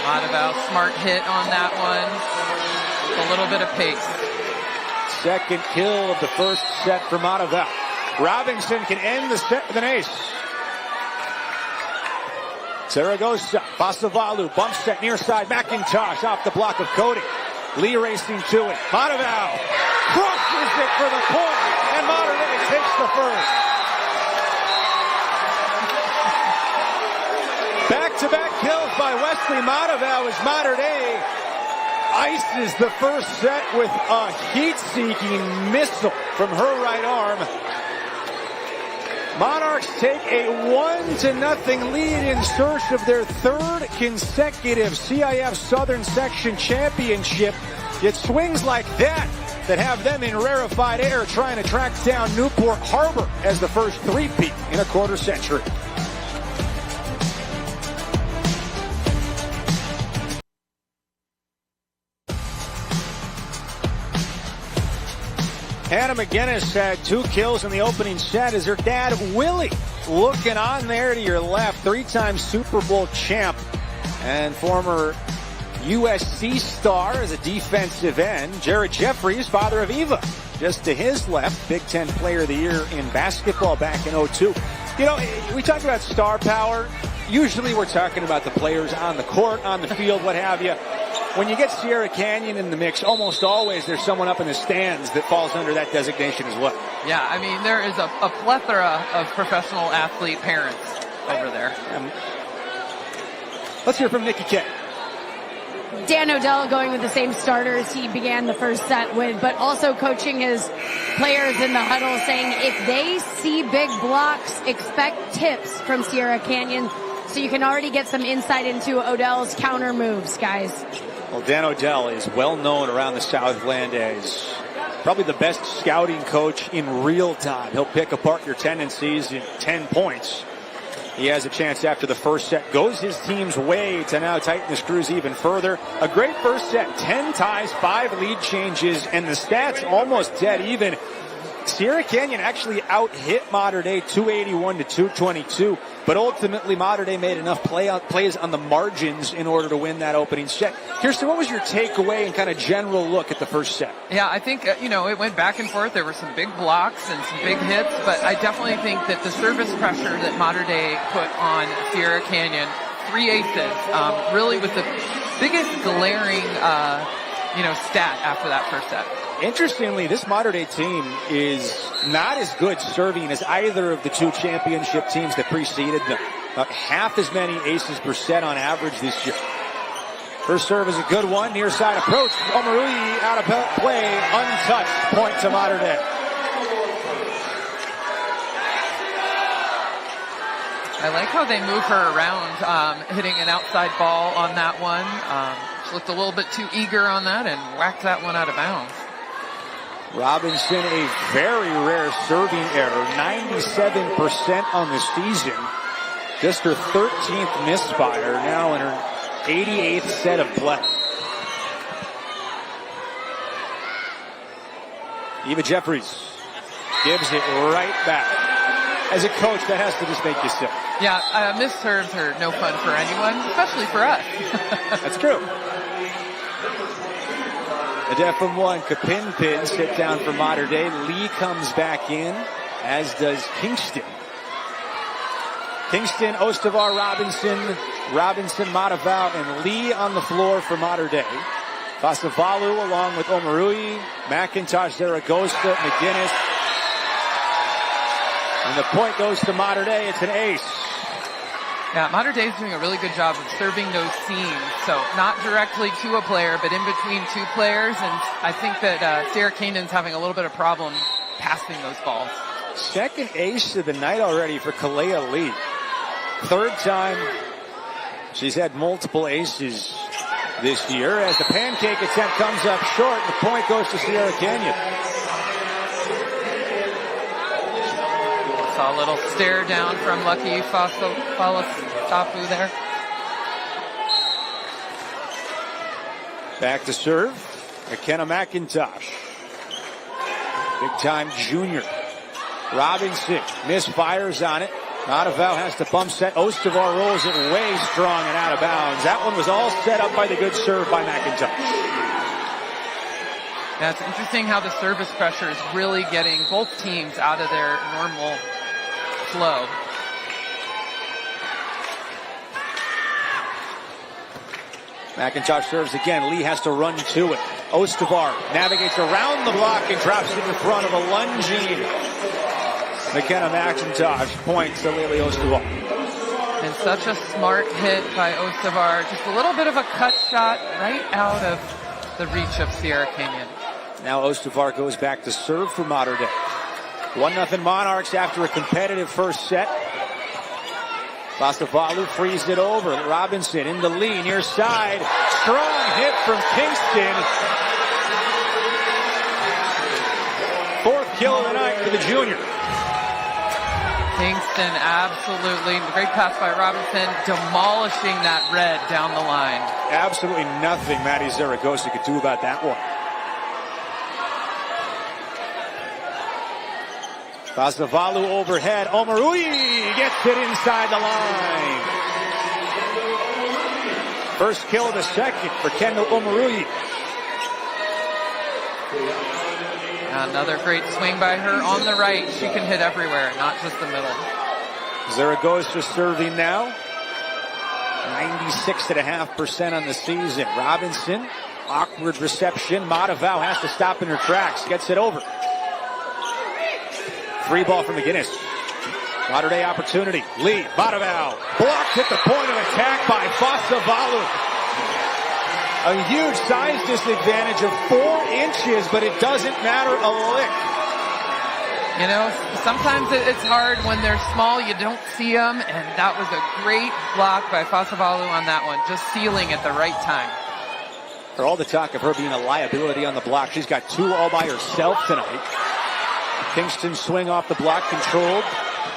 Matavao, smart hit on that one. A little bit of pace. Second kill of the first set for Matavao. Robinson can end the set with an ace. Zaragoza, Fasavalu, bump set near side. McIntosh off the block of Cody. Lee racing to it. Matavao crushes it for the point, and Mater Dei takes the first. Back-to-back kills by Wesley Matavao as Mater Dei ices the first set with a heat-seeking missile from her right arm. Monarchs take a 1-0 lead in search of their third consecutive CIF Southern Section Championship. It swings like that have them in rarefied air trying to track down Newport Harbor as the first three-peat in a quarter century. Hannah McGinnis had 2 kills in the opening set as her dad, Willie, looking on there to your left. 3-time Super Bowl champ and former USC star as a defensive end. Jared Jeffries, father of Eva, just to his left. Big Ten Player of the Year in basketball back in 2002. You know, we talk about star power. Usually we're talking about the players on the court, on the field, what have you. When you get Sierra Canyon in the mix, almost always there's someone up in the stands that falls under that designation as well. Yeah, I mean, there is a plethora of professional athlete parents over there. Let's hear from Nikki K. Dan Odell going with the same starters he began the first set with, but also coaching his players in the huddle, saying if they see big blocks, expect tips from Sierra Canyon. So you can already get some insight into Odell's counter moves, guys. Well, Dan Odell is well known around the Southland as probably the best scouting coach in real time. He'll pick apart your tendencies in 10 points. He has a chance after the first set. Goes his team's way to now tighten the screws even further. A great first set. 10 ties, 5 lead changes, and the stats almost dead even. Sierra Canyon actually out-hit Mater Dei 281 to 222, but ultimately Mater Dei made enough plays on the margins in order to win that opening set. Kirsten, what was your takeaway and kind of general look at the first set? Yeah, I think, it went back and forth. There were some big blocks and some big hits, but I definitely think that the service pressure that Mater Dei put on Sierra Canyon, 3 aces, really was the biggest glaring, stat after that first set. Interestingly, this Mater Dei team is not as good serving as either of the 2 championship teams that preceded them. About half as many aces per set on average this year. First serve is a good one. Near side approach. Omarui out of play. Untouched. Point to Mater Dei. I like how they move her around, hitting an outside ball on that one. She looked a little bit too eager on that and whacked that one out of bounds. Robinson, a very rare serving error, 97% on the season. Just her 13th misfire now in her 88th set of play. Eva Jeffries gives it right back. As a coach, that has to just make you sick. Yeah, missed serves are no fun for anyone, especially for us. That's true. A deaf from one, Kapinpin sit down for Mater Dei. Lee comes back in, as does Kingston. Kingston, Ostavar, Robinson, Mataval, and Lee on the floor for Mater Dei. Fasavalu along with Omarui, McIntosh, Zaragoza, McGinnis. And the point goes to Mater Dei. It's an ace. Yeah, Mater Dei is doing a really good job of serving those seams. So not directly to a player, but in between two players. And I think that Sierra Canyon's having a little bit of problem passing those balls. Second ace of the night already for Kalea Lee. Third time she's had multiple aces this year. As the pancake attempt comes up short, the point goes to Sierra Canyon. Saw a little stare down from Lucky Falastapu there. Back to serve, McKenna McIntosh. Big time junior. Robinson misfires on it. Mataval has to bump set. Ostavar rolls it way strong and out of bounds. That one was all set up by the good serve by McIntosh. Yeah, it's interesting how the service pressure is really getting both teams out of their normal flow. McIntosh serves again. Lee has to run to it. Ostavar navigates around the block and drops it in front of a lunging McKenna McIntosh. Points to Lily Ostavar. And such a smart hit by Ostavar. Just a little bit of a cut shot right out of the reach of Sierra Canyon. Now Ostavar goes back to serve for Mater Dei. 1-0 Monarchs after a competitive first set. Fasavalu frees it over. Robinson in the lead, near side. Strong hit from Kingston. Fourth kill of the night for the junior. Kingston, absolutely. Great pass by Robinson, demolishing that red down the line. Absolutely nothing Maddie Zaragoza could do about that one. Fasavalu overhead. Omarui gets it inside the line. First kill of the second for Kendall Omarui. Another great swing by her on the right. She can hit everywhere, not just the middle. Zaragoza serving now. 96.5% on the season. Robinson, awkward reception. Mataval has to stop in her tracks. Gets it over. Free ball from McGinnis. Mater Dei opportunity. Lee, Mataval. Blocked at the point of attack by Fasavalu. A huge size disadvantage of 4 inches, but it doesn't matter a lick. You know, sometimes it's hard when they're small, you don't see them, and that was a great block by Fasavalu on that one, just sealing at the right time. For all the talk of her being a liability on the block, she's got 2 all by herself tonight. Kingston swing off the block, controlled.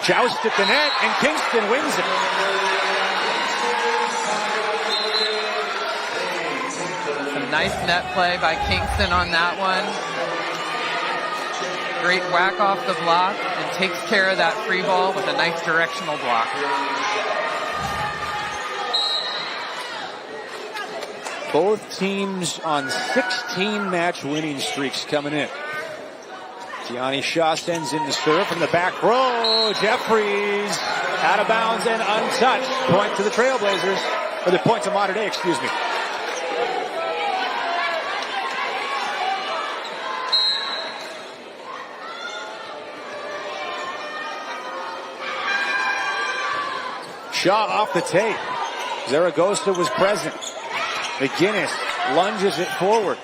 Joust at the net, and Kingston wins it. Some nice net play by Kingston on that one. Great whack off the block and takes care of that free ball with a nice directional block. Both teams on 16 match winning streaks coming in. Tiani Shaw sends in the serve from the back row. Jeffries out of bounds and untouched. Point to the Trailblazers. Or the point to Mater Dei, excuse me. Shaw off the tape. Zaragoza was present. McGinnis lunges it forward.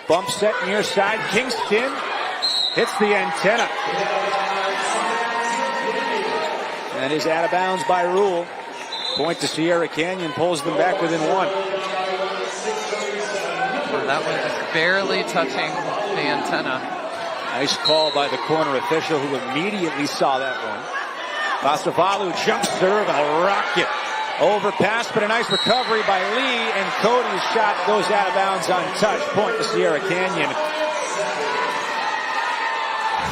Bump set near side. Kingston hits the antenna. And is out of bounds by rule. Point to Sierra Canyon, pulls them back within 1. That one just barely touching the antenna. Nice call by the corner official who immediately saw that one. Fasavalu jump serve, a rocket Overpass, but a nice recovery by Lee, and Cody's shot goes out of bounds on touch. Point to Sierra Canyon.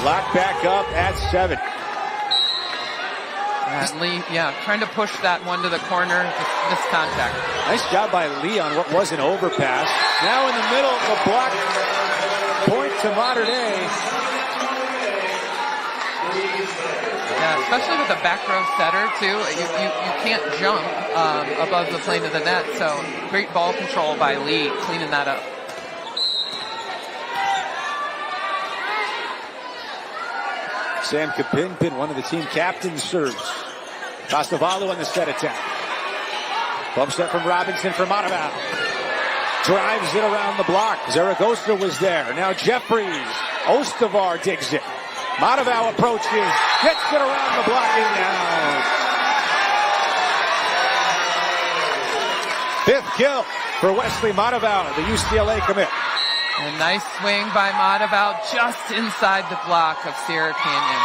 Locked back up at 7. And Lee, trying to push that one to the corner, just missed contact. Nice job by Lee on what was an overpass. Now in the middle, the block. Point to Mater Dei. Yeah, especially with a back row setter too. You can't jump above the plane of the net. So great ball control by Lee, cleaning that up. Sam Kapinpin, one of the team captains, serves. Costavalo on the set attack. Bump set from Robinson for Monteval. Drives it around the block. Zaragoza was there. Now Jeffries. Ostavar digs it. Monteval approaches. Gets it around the block and out. 5th kill for Wesley Monteval, the UCLA commit. A nice swing by Monteval just inside the block of Sierra Canyon.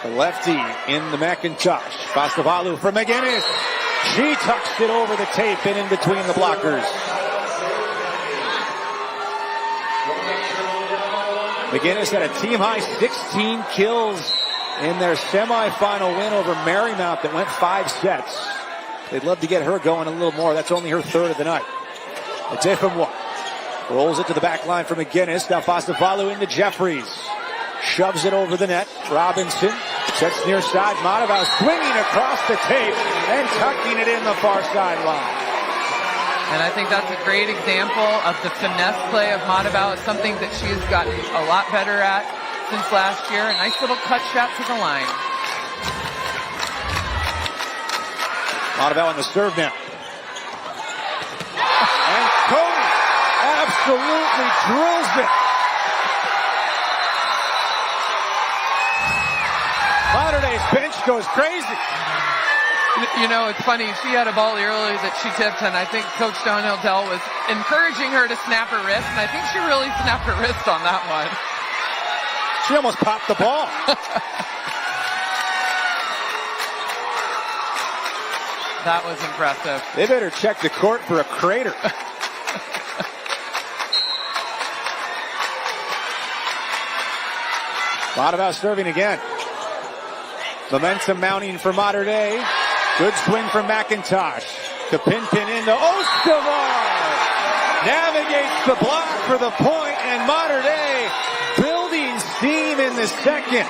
The lefty in the McIntosh. Costavalo for McGinnis. She tucks it over the tape and in between the blockers. McGinnis had a team-high 16 kills in their semifinal win over Marymount that went 5 sets. They'd love to get her going a little more. That's only her 3rd of the night. It's it from 1. Rolls it to the back line for McGinnis. Now Costavalo into Jeffries. Shoves it over the net. Robinson sets near side. Monteval swinging across the tape and tucking it in the far sideline. And I think that's a great example of the finesse play of Monteval. It's something that she's gotten a lot better at since last year. A nice little cut shot to the line. Monteval on the serve now. And Cody absolutely drills it. Mater Dei's bench goes crazy. You know, it's funny. She had a volley earlier that she tipped, and I think Coach Stonehill Dell was encouraging her to snap her wrist, and I think she really snapped her wrist on that one. She almost popped the ball. That was impressive. They better check the court for a crater. Monteval serving again. Momentum mounting for Mater Dei. Good swing from McIntosh. Kapinpin into Ostavar. Navigates the block for the point, and Mater Dei building steam in the second.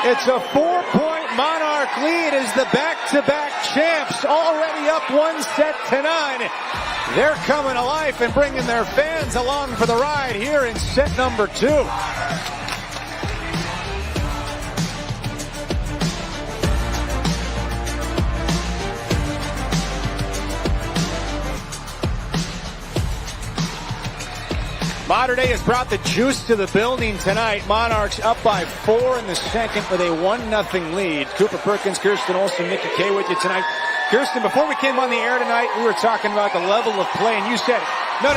It's a 4-point Monarch lead as the back-to-back champs already up 1-9. They're coming to life and bringing their fans along for the ride here in set number 2. Mater Dei has brought the juice to the building tonight. Monarchs up by 4 in the second with a 1-0 lead. Cooper Perkins, Kirsten Olsen, Nikki Kay with you tonight. Kirsten, before we came on the air tonight, we were talking about the level of play, and you said, no,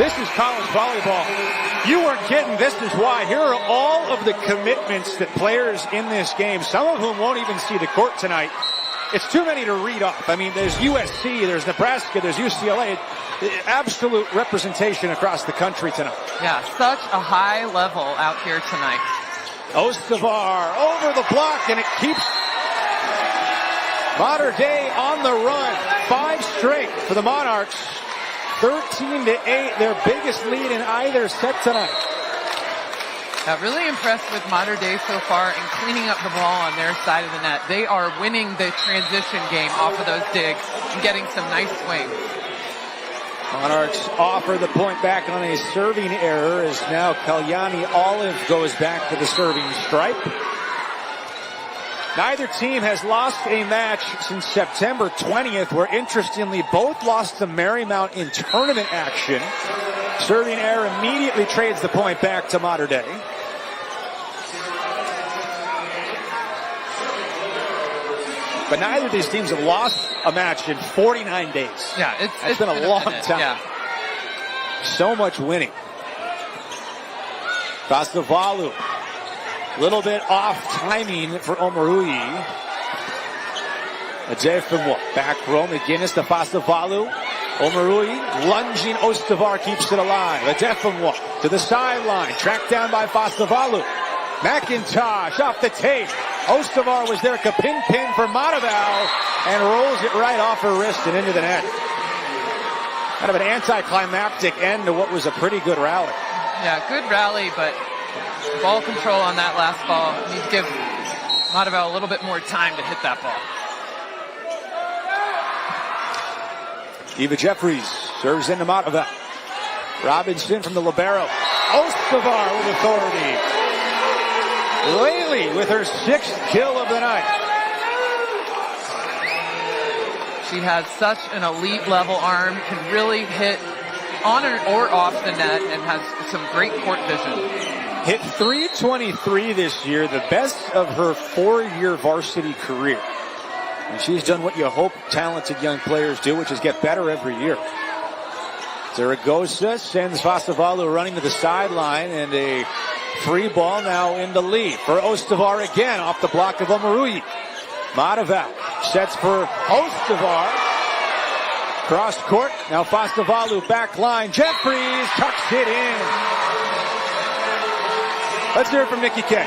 this is college volleyball. You weren't kidding. This is why. Here are all of the commitments that players in this game, some of whom won't even see the court tonight. It's too many to read off. I mean, there's USC, there's Nebraska, there's UCLA. Absolute representation across the country tonight. Yeah, such a high level out here tonight. Ostavar over the block, and it keeps Mater Dei on the run. 5 straight for the Monarchs. 13-8, their biggest lead in either set tonight. Really impressed with Mater Dei so far in cleaning up the ball on their side of the net. They are winning the transition game off of those digs and getting some nice swings. Monarchs offer the point back on a serving error as now Kalyani Olive goes back to the serving stripe. Neither team has lost a match since September 20th, where interestingly both lost to Marymount in tournament action. Serving error immediately trades the point back to Mater Dei. But neither of these teams have lost a match in 49 days. Yeah, it's been a long time. Yeah. So much winning. Costavalo Little bit off timing for Omarui. Adjefimwa, back row, McGinnis to Fasavalu. Omarui, lunging, Ostavar keeps it alive. Adjefimwa to the sideline, tracked down by Fasavalu. McIntosh off the tape. Ostavar was there, pin for Mataval, and rolls it right off her wrist and into the net. Kind of an anticlimactic end to what was a pretty good rally. Yeah, good rally, but ball control on that last ball. Need to give Mataval a little bit more time to hit that ball. Eva Jeffries serves into Mataval. Robinson from the libero. Ostavar with authority. Laley with her 6th kill of the night. She has such an elite level arm, can really hit on or off the net, and has some great court vision. Hit .323 this year, the best of her 4-year varsity career. And she's done what you hope talented young players do, which is get better every year. Zaragoza sends Fasavalu running to the sideline, and a free ball now in the lead for Ostavar again off the block of Omarui. Mataval sets for Ostavar. Cross court. Now Fasavalu back line. Jeffries tucks it in. Let's hear it from Nikki Kay.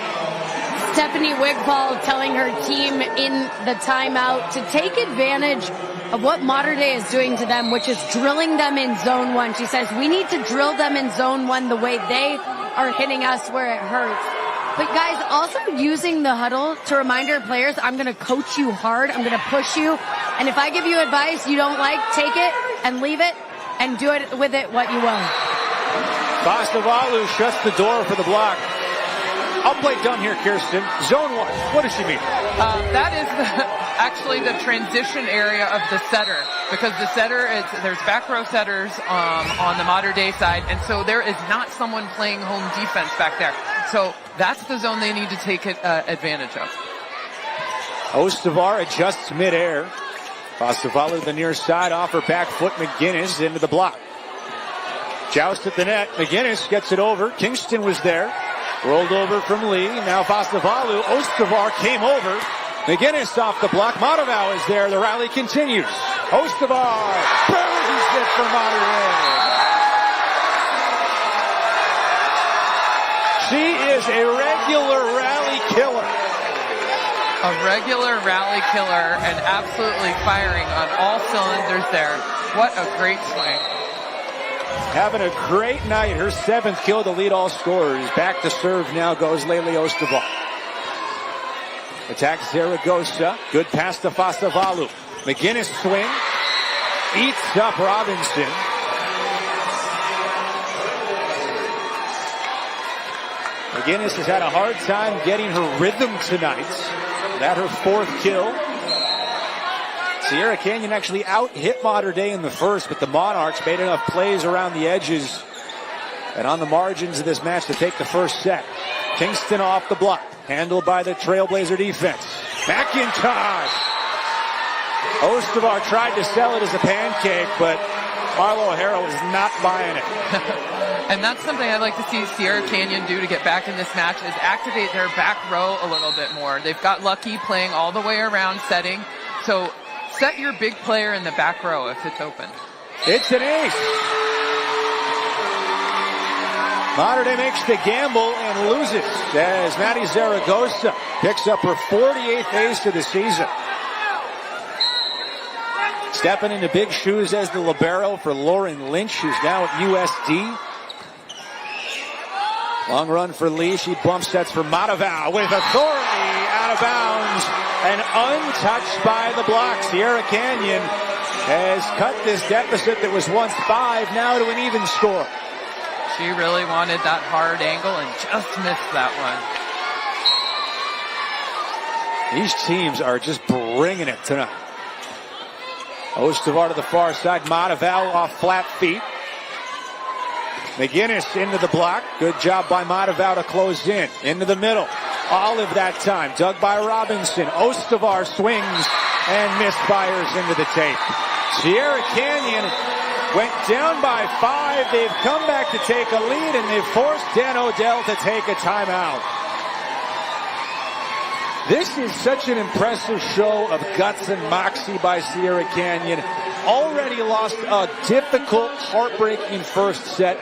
Stephanie Wigfall telling her team in the timeout to take advantage of what Mater Dei is doing to them, which is drilling them in zone 1. She says, we need to drill them in zone 1 the way they are hitting us where it hurts. But guys, also using the huddle to remind our players, I'm going to coach you hard. I'm going to push you. And if I give you advice you don't like, take it and leave it and do it with it what you will. Fasavalu shuts the door for the block. I'll play dumb here, Kirsten. Zone 1. What does she mean? That is actually the transition area of the setter, because the setter there's back row setters on the Mater Dei side, and so there is not someone playing home defense back there. So that's the zone they need to take advantage of. Ostavar adjusts midair. Fasavalu the near side off her back foot. McGinnis into the block. Joust at the net. McGinnis gets it over. Kingston was there. Rolled over from Lee. Now Fasavalu. Ostavar came over. McGinnis off the block. Mataval is there. The rally continues. Ostavar burns it for Mater Dei. She is a regular rally killer. A regular rally killer and absolutely firing on all cylinders there. What a great swing. Having a great night. Her 7th kill to lead all scorers. Back to serve now goes Lele Ostavar. Attacks Zaragoza. Good pass to Fasavalu. McGinnis swing. Eats up Robinson. McGinnis has had a hard time getting her rhythm tonight. That her 4th kill. Sierra Canyon actually out-hit Mater Dei in the first, but the Monarchs made enough plays around the edges and on the margins of this match to take the first set. Kingston off the block, handled by the Trailblazer defense. McIntosh! Ostavar tried to sell it as a pancake, but Marlo O'Hara was not buying it. And that's something I'd like to see Sierra Canyon do to get back in this match, is activate their back row a little bit more. They've got Lucky playing all the way around setting, so set your big player in the back row if it's open. It's an ace. Mater Dei makes the gamble and loses as Maddie Zaragoza picks up her 48th ace of the season. Stepping into big shoes as the libero for Lauren Lynch, who's now at USD. Long run for Lee. She bump sets for Mataval with authority out of bounds and untouched by the block. Sierra Canyon has cut this deficit that was once 5 now to an even score. She really wanted that hard angle and just missed that one. These teams are just bringing it tonight. Ostavar to the far side. Mataval off flat feet. McGinnis into the block. Good job by Mataval to close in. Into the middle. Olive that time. Dug by Robinson. Ostavar swings and misfires into the tape. Sierra Canyon went down by 5. They've come back to take a lead, and they've forced Dan Odell to take a timeout. This is such an impressive show of guts and moxie by Sierra Canyon. Already lost a difficult, heartbreaking first set.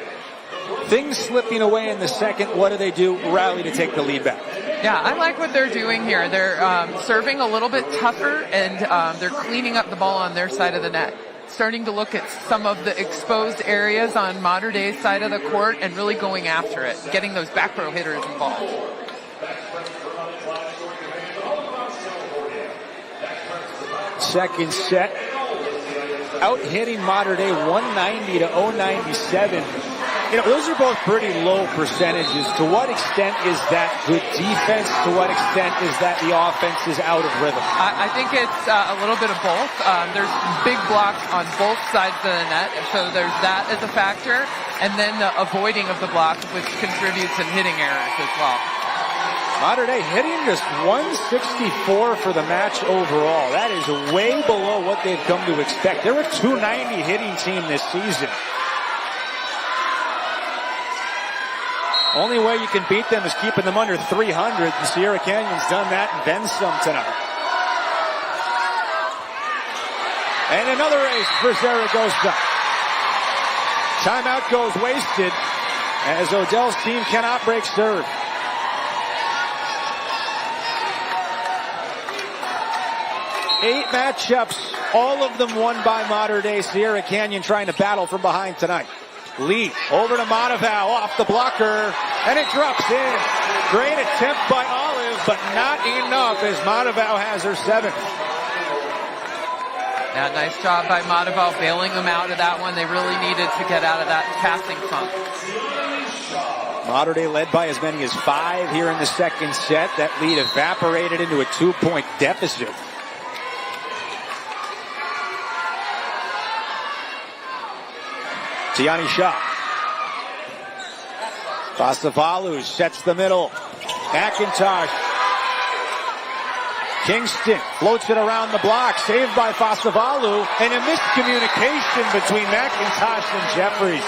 Things slipping away in the second. What do? Rally to take the lead back. Yeah, I like what they're doing here. They're serving a little bit tougher, and they're cleaning up the ball on their side of the net. Starting to look at some of the exposed areas on Mater Dei's side of the court and really going after it, getting those back row hitters involved. Second set, out hitting Mater Dei 190 to 097. Those are both pretty low percentages. To what extent is that good defense? To what extent is that the offense is out of rhythm? I think it's a little bit of both. There's big blocks on both sides of the net, so there's that as a factor, and then the avoiding of the blocks, which contributes in hitting errors as well. Mater Dei hitting just 164 for the match overall. That is way below what they've come to expect. They're a 290 hitting team this season. Only way you can beat them is keeping them under 300, and Sierra Canyon's done that and then some tonight. And another ace for Zaragoza. Timeout goes wasted as Odell's team cannot break serve. Eight matchups, all of them won by Mater Dei. Sierra Canyon trying to battle from behind tonight. Lee over to Monteval off the blocker, and it drops in. Great attempt by Olive, but not enough as Monteval has her seventh. Yeah, nice job by Monteval bailing them out of that one. They really needed to get out of that passing funk. Mater Dei led by as many as 5 here in the second set. That lead evaporated into a 2-point deficit. Tiani Shaw. Fasavalu sets the middle. McIntosh. Kingston floats it around the block. Saved by Fasavalu. And a miscommunication between McIntosh and Jeffries.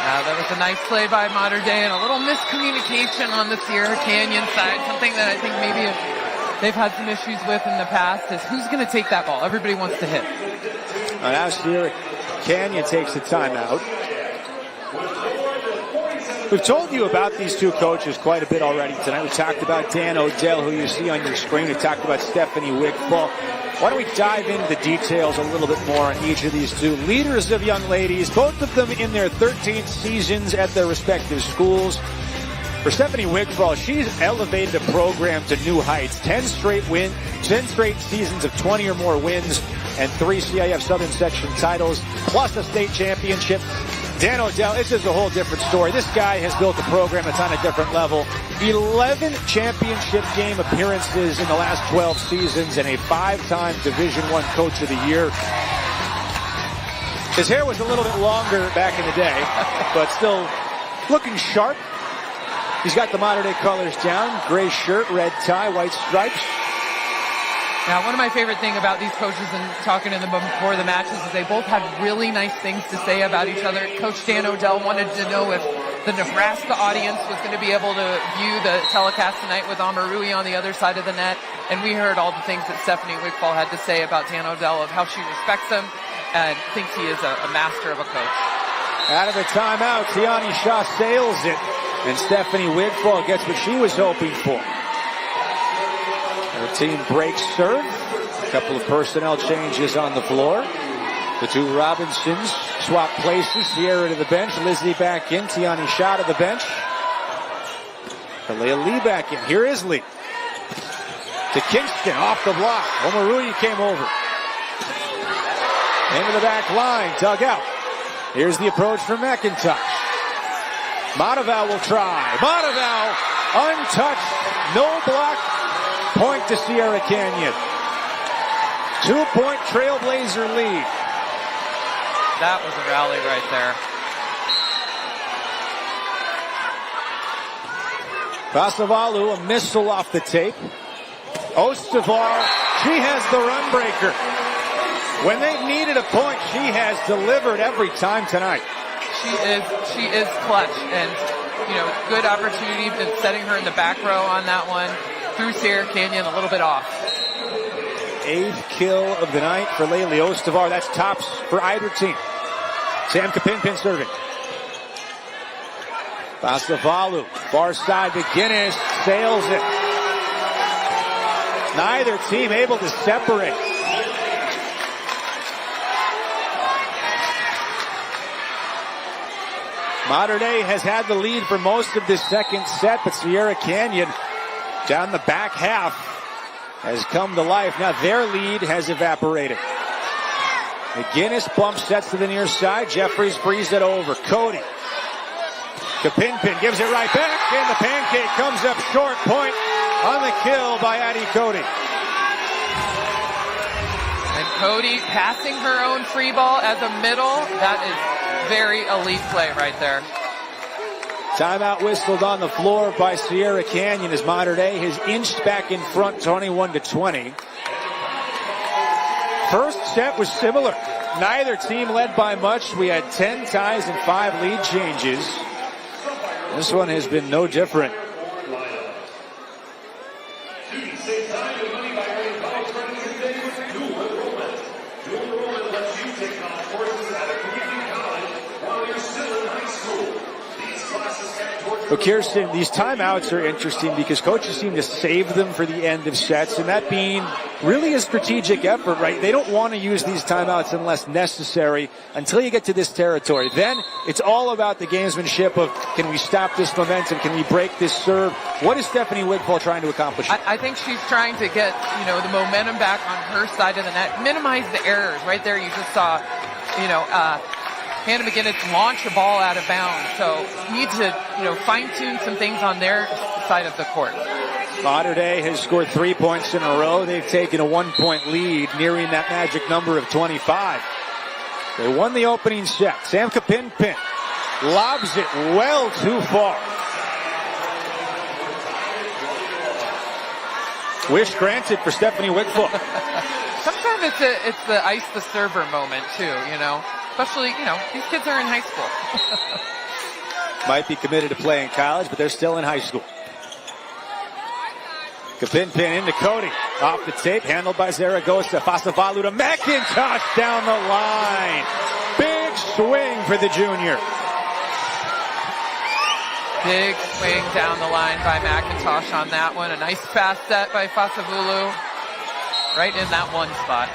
That was a nice play by Mater Dei and a little miscommunication on the Sierra Canyon side. Something that I think maybe they've had some issues with in the past is who's going to take that ball. Everybody wants to hit. Now Sierra Canyon takes a timeout. We've told you about these two coaches quite a bit already tonight. We talked about Dan Odell, who you see on your screen. We talked about Stephanie Wigfall. Why don't we dive into the details a little bit more on each of these two leaders of young ladies, both of them in their 13th seasons at their respective schools. For Stephanie Wigfall, she's elevated a program to new heights. 10 straight seasons of 20 or more wins and 3 CIF Southern Section titles, plus a state championship. Dan Odell, this is a whole different story. This guy has built the program that's on a different level. 11 championship game appearances in the last 12 seasons and a 5-time Division I Coach of the Year. His hair was a little bit longer back in the day, but still looking sharp. He's got the Mater Dei colors down. Gray shirt, red tie, white stripes. Now, one of my favorite things about these coaches and talking to them before the matches is they both had really nice things to say about each other. Coach Dan Odell wanted to know if the Nebraska audience was going to be able to view the telecast tonight with Amarui on the other side of the net. And we heard all the things that Stephanie Wigfall had to say about Dan Odell, of how she respects him and thinks he is a master of a coach. Out of the timeout, Tiani Shaw sails it. And Stephanie Wigfall gets what she was hoping for. Her team breaks serve. A couple of personnel changes on the floor. The two Robinsons swap places. Sierra to the bench. Lizzie back in. Tiani Shaw to the bench. Kalea Lee back in. Here is Lee. To Kingston off the block. Omarui came over. Into the back line. Dug out. Here's the approach from McIntosh. Monteval will try. Monteval untouched. No block. Point to Sierra Canyon. 2-point Trailblazer lead. That was a rally right there. Fasavalu, a missile off the tape. Ostavar, she has the run breaker. When they've needed a point, she has delivered every time tonight. She is clutch, and good opportunity, been setting her in the back row on that one. Through Sierra Canyon, a little bit off. 8th kill of the night for Layli Ostavar. That's tops for either team. Sam Kapinpin serving. Pasavalu, far side to Guinness, sails it. Neither team able to separate. Mater Dei has had the lead for most of this second set, but Sierra Canyon down the back half has come to life. Now their lead has evaporated. McGinnis bump sets to the near side. Jeffries frees it over. Cody. Kapinpin gives it right back, and the pancake comes up short. Point on the kill by Addie Cody. And Cody passing her own free ball as a middle. That is very elite play right there. Timeout whistled on the floor by Sierra Canyon as Mater Dei has inched back in front 21-20. First set was similar. Neither team led by much. We had 10 ties and 5 lead changes. This one has been no different. Well, Kirsten, these timeouts are interesting because coaches seem to save them for the end of sets, and that being really a strategic effort, right? They don't want to use these timeouts unless necessary until you get to this territory. Then it's all about the gamesmanship of, can we stop this momentum? Can we break this serve? What is Stephanie Wigfall trying to accomplish? I think she's trying to get, the momentum back on her side of the net, minimize the errors. Right there you just saw, Hannah McGinnis launch a ball out of bounds. So need to, fine-tune some things on their side of the court. Mater Dei has scored 3 points in a row. They've taken a 1-point lead, nearing that magic number of 25. They won the opening set. Sam Kapinpin lobs it well too far. Wish granted for Stephanie Wigfall. Sometimes it's the ice the server moment too, Especially, these kids are in high school. Might be committed to play in college, but they're still in high school. Kapinpin into Cody. Off the tape, handled by Zaragoza. Fasavalu to McIntosh down the line. Big swing for the junior. Big swing down the line by McIntosh on that one. A nice fast set by Fasavalu. Right in that one spot.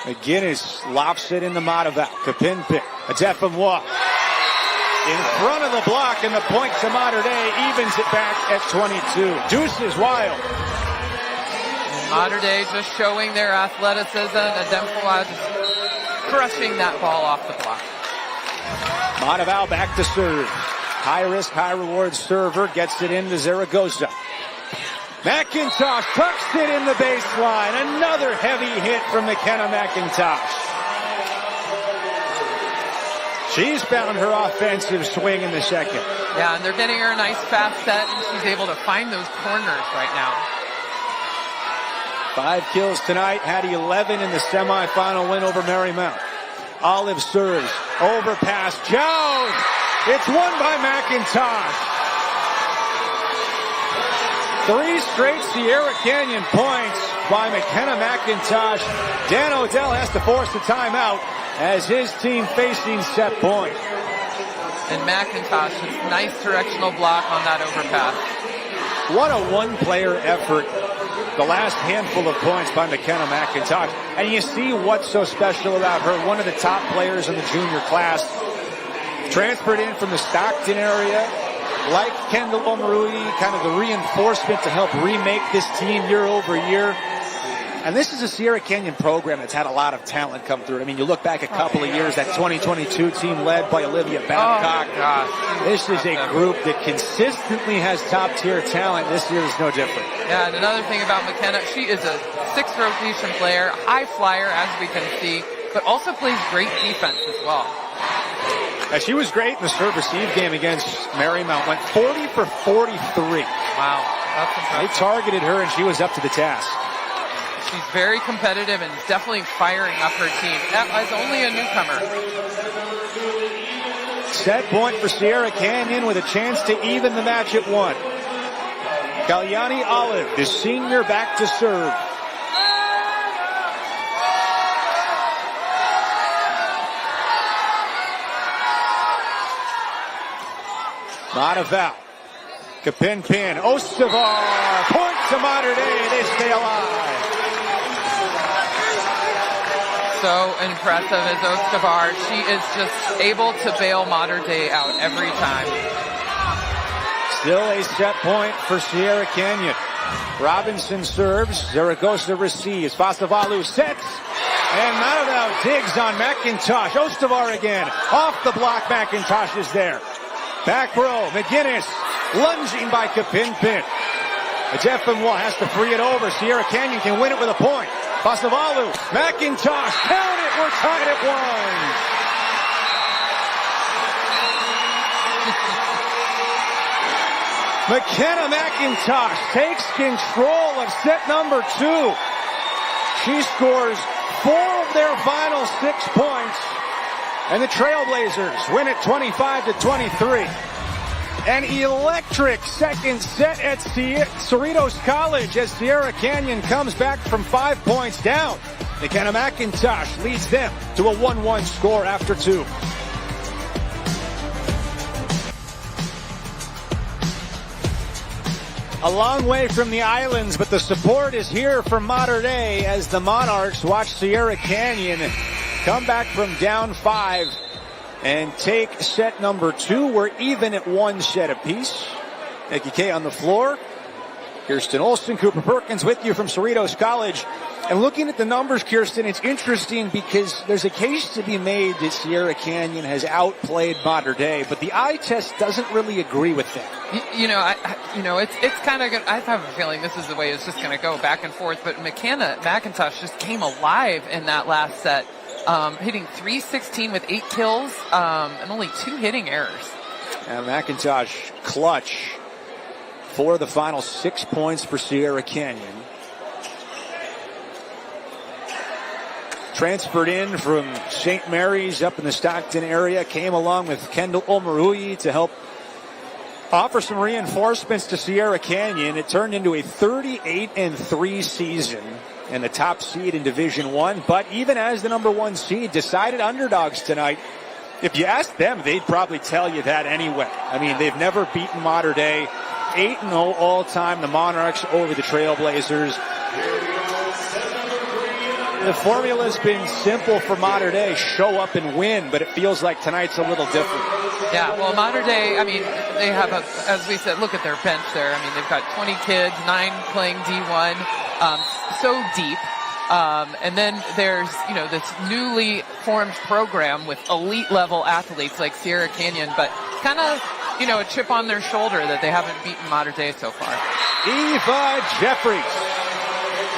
McGinnis lofts it in the Mataval. Kapinpin. A Defamois. In front of the block, and the point to Mater Dei evens it back at 22. Deuces wild. And Mater Dei just showing their athleticism. Defamois just crushing that ball off the block. Mataval back to serve. High risk, high reward server gets it into Zaragoza. McIntosh tucks it in the baseline. Another heavy hit from McKenna McIntosh. She's found her offensive swing in the second. Yeah, and they're getting her a nice fast set, and she's able to find those corners right now. 5 kills tonight, had 11 in the semifinal win over Marymount. Olive serves, overpass, Jones. It's won by McIntosh. 3 straight Sierra Canyon points by McKenna McIntosh. Dan Odell has to force a timeout as his team facing set point. And McIntosh, just nice directional block on that overpass. What a one-player effort. The last handful of points by McKenna McIntosh. And you see what's so special about her. One of the top players in the junior class. Transferred in from the Stockton area. Like Kendall Omarui, kind of the reinforcement to help remake this team year over year. And this is a Sierra Canyon program that's had a lot of talent come through. I mean, you look back a couple of years, that 2022 team led by Olivia Babcock. Oh, gosh. This is a group that consistently has top-tier talent. This year is no different. Yeah, and another thing about McKenna, she is a 6th rotation player, high flyer, as we can see, but also plays great defense as well. And she was great in the serve-receive game against Marymount. Went 40 for 43. Wow, that's impressive. They targeted her, and she was up to the task. She's very competitive and definitely firing up her team as only a newcomer. Set point for Sierra Canyon with a chance to even the match at 1. Kalyani Olive, the senior, back to serve. Not a foul. Kapin, Ostavar, point to Mater Dei, they stay alive. So impressive as Ostavar. She is just able to bail Mater Dei out every time. Still a set point for Sierra Canyon. Robinson serves, Zaragoza receives, Fasavalu sets, and Maravau digs on McIntosh. Ostavar again, off the block, McIntosh is there. Back row, McGinnis, lunging by Kapinpin. Adefenwa has to free it over. Sierra Canyon can win it with a point. Fasavalu, McIntosh, count it, we're tied at 1. McKenna McIntosh takes control of set number 2. She scores 4 of their final 6 points. And the Trailblazers win it 25-23. An electric second set at Cerritos College as Sierra Canyon comes back from 5 points down. McKenna McIntosh leads them to a 1-1 score after 2. A long way from the islands, but the support is here from Mater Dei as the Monarchs watch Sierra Canyon come back from down 5 and take set number 2. We're even at 1 set apiece. Nikki Kay on the floor. Kirsten Olsen, Cooper Perkins with you from Cerritos College. And looking at the numbers, Kirsten, it's interesting because there's a case to be made that Sierra Canyon has outplayed Mater Dei, but the eye test doesn't really agree with that. It's kind of good. I have a feeling this is the way it's just going to go back and forth, but McKenna McIntosh just came alive in that last set. Hitting 316 with 8 kills and only 2 hitting errors. And McIntosh clutch for the final 6 points for Sierra Canyon. Transferred in from St. Mary's up in the Stockton area. Came along with Kendall Omarui to help offer some reinforcements to Sierra Canyon. It turned into a 38-3 season and the top seed in Division I. But even as the number 1 seed, decided underdogs tonight. If you ask them, they'd probably tell you that anyway. I mean, they've never beaten Mater Dei. 8-0 all time. The Monarchs over the Trailblazers. The formula's been simple for Mater Dei. Show up and win, but it feels like tonight's a little different. Yeah, well, Mater Dei, I mean, they have as we said, look at their bench there. I mean, they've got 20 kids, 9 playing D1, so deep. And then there's, this newly formed program with elite level athletes like Sierra Canyon, but kind of, a chip on their shoulder that they haven't beaten Mater Dei so far. Eva Jeffries.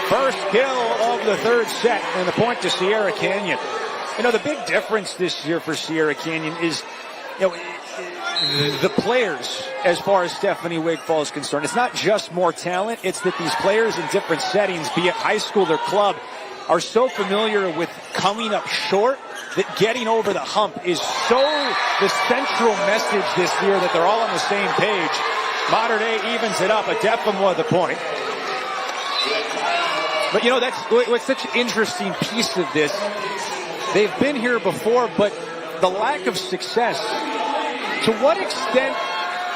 First kill of the 3rd set and the point to Sierra Canyon. The big difference this year for Sierra Canyon is, the players as far as Stephanie Wigfall is concerned. It's not just more talent. It's that these players in different settings, be it high school or club, are so familiar with coming up short that getting over the hump is so the central message this year that they're all on the same page. Mater Dei evens it up. Adefenwa the point. But, that's what's such an interesting piece of this. They've been here before, but the lack of success, to what extent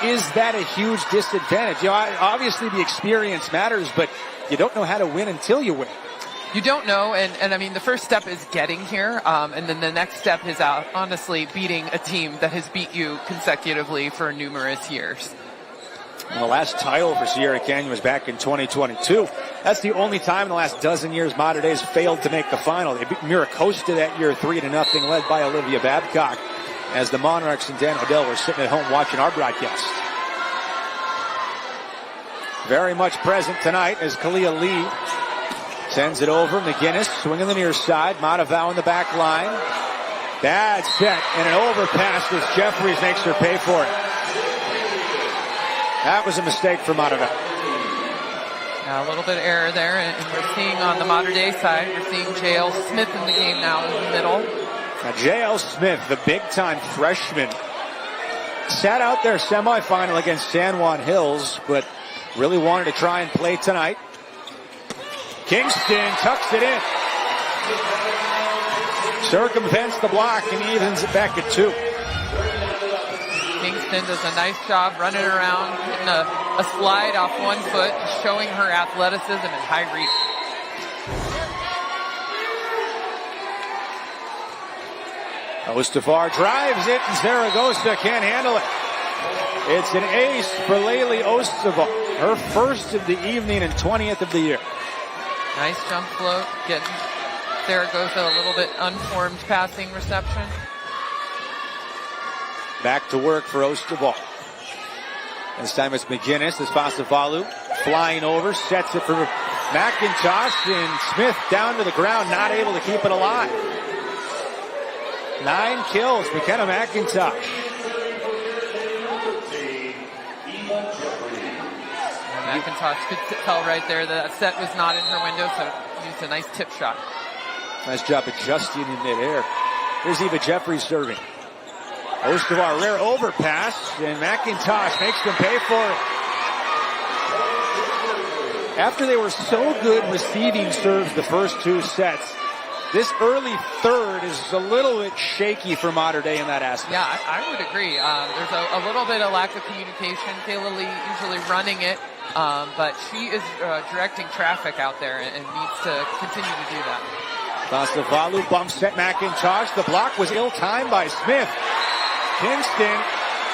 is that a huge disadvantage? Obviously the experience matters, but you don't know how to win until you win. You don't know, and I mean, the first step is getting here, and then the next step is honestly beating a team that has beat you consecutively for numerous years. And the last title for Sierra Canyon was back in 2022. That's the only time in the last dozen years Mater Dei has failed to make the final. They beat Miracosta that year 3-0, led by Olivia Babcock, as the Monarchs and Dan Odell were sitting at home watching our broadcast. Very much present tonight as Kalia Lee sends it over. McGinnis swinging the near side. Matavau in the back line. Bad set and an overpass as Jeffries makes her pay for it. That was a mistake for Mater Dei. A little bit of error there, and we're seeing on the Mater Dei side, we're seeing J.L. Smith in the game now in the middle. Now J.L. Smith, the big-time freshman Sat out their semifinal against San Juan Hills, but really wanted to try and play tonight. Kingston tucks it in. Circumvents the block and evens it back at 2. Kingston does a nice job running around, hitting a slide off one foot, showing her athleticism and high reach. Ostafar drives it, and Zaragoza can't handle it. It's an ace for Laylee Ostafar, her first of the evening and 20th of the year. Nice jump float, getting Zaragoza a little bit unformed passing reception. Back to work for Ostafar. This time it's McGinnis as Pasavalu flying over, sets it for McIntosh, and Smith down to the ground, not able to keep it alive. 9 kills, McKenna McIntosh. McIntosh could tell right there that set was not in her window, so used a nice tip shot. Nice job adjusting in midair. Here's Eva Jeffries serving. Ostafar, rare overpass, and McIntosh makes them pay for it. After they were so good receiving serves the first 2 sets, this early third is a little bit shaky for Mater Dei in that aspect. Yeah, I would agree. There's a little bit of lack of communication. Kayla Lee usually running it, but she is directing traffic out there and needs to continue to do that. Pasavalu bumps at McIntosh. The block was ill-timed by Smith. Kingston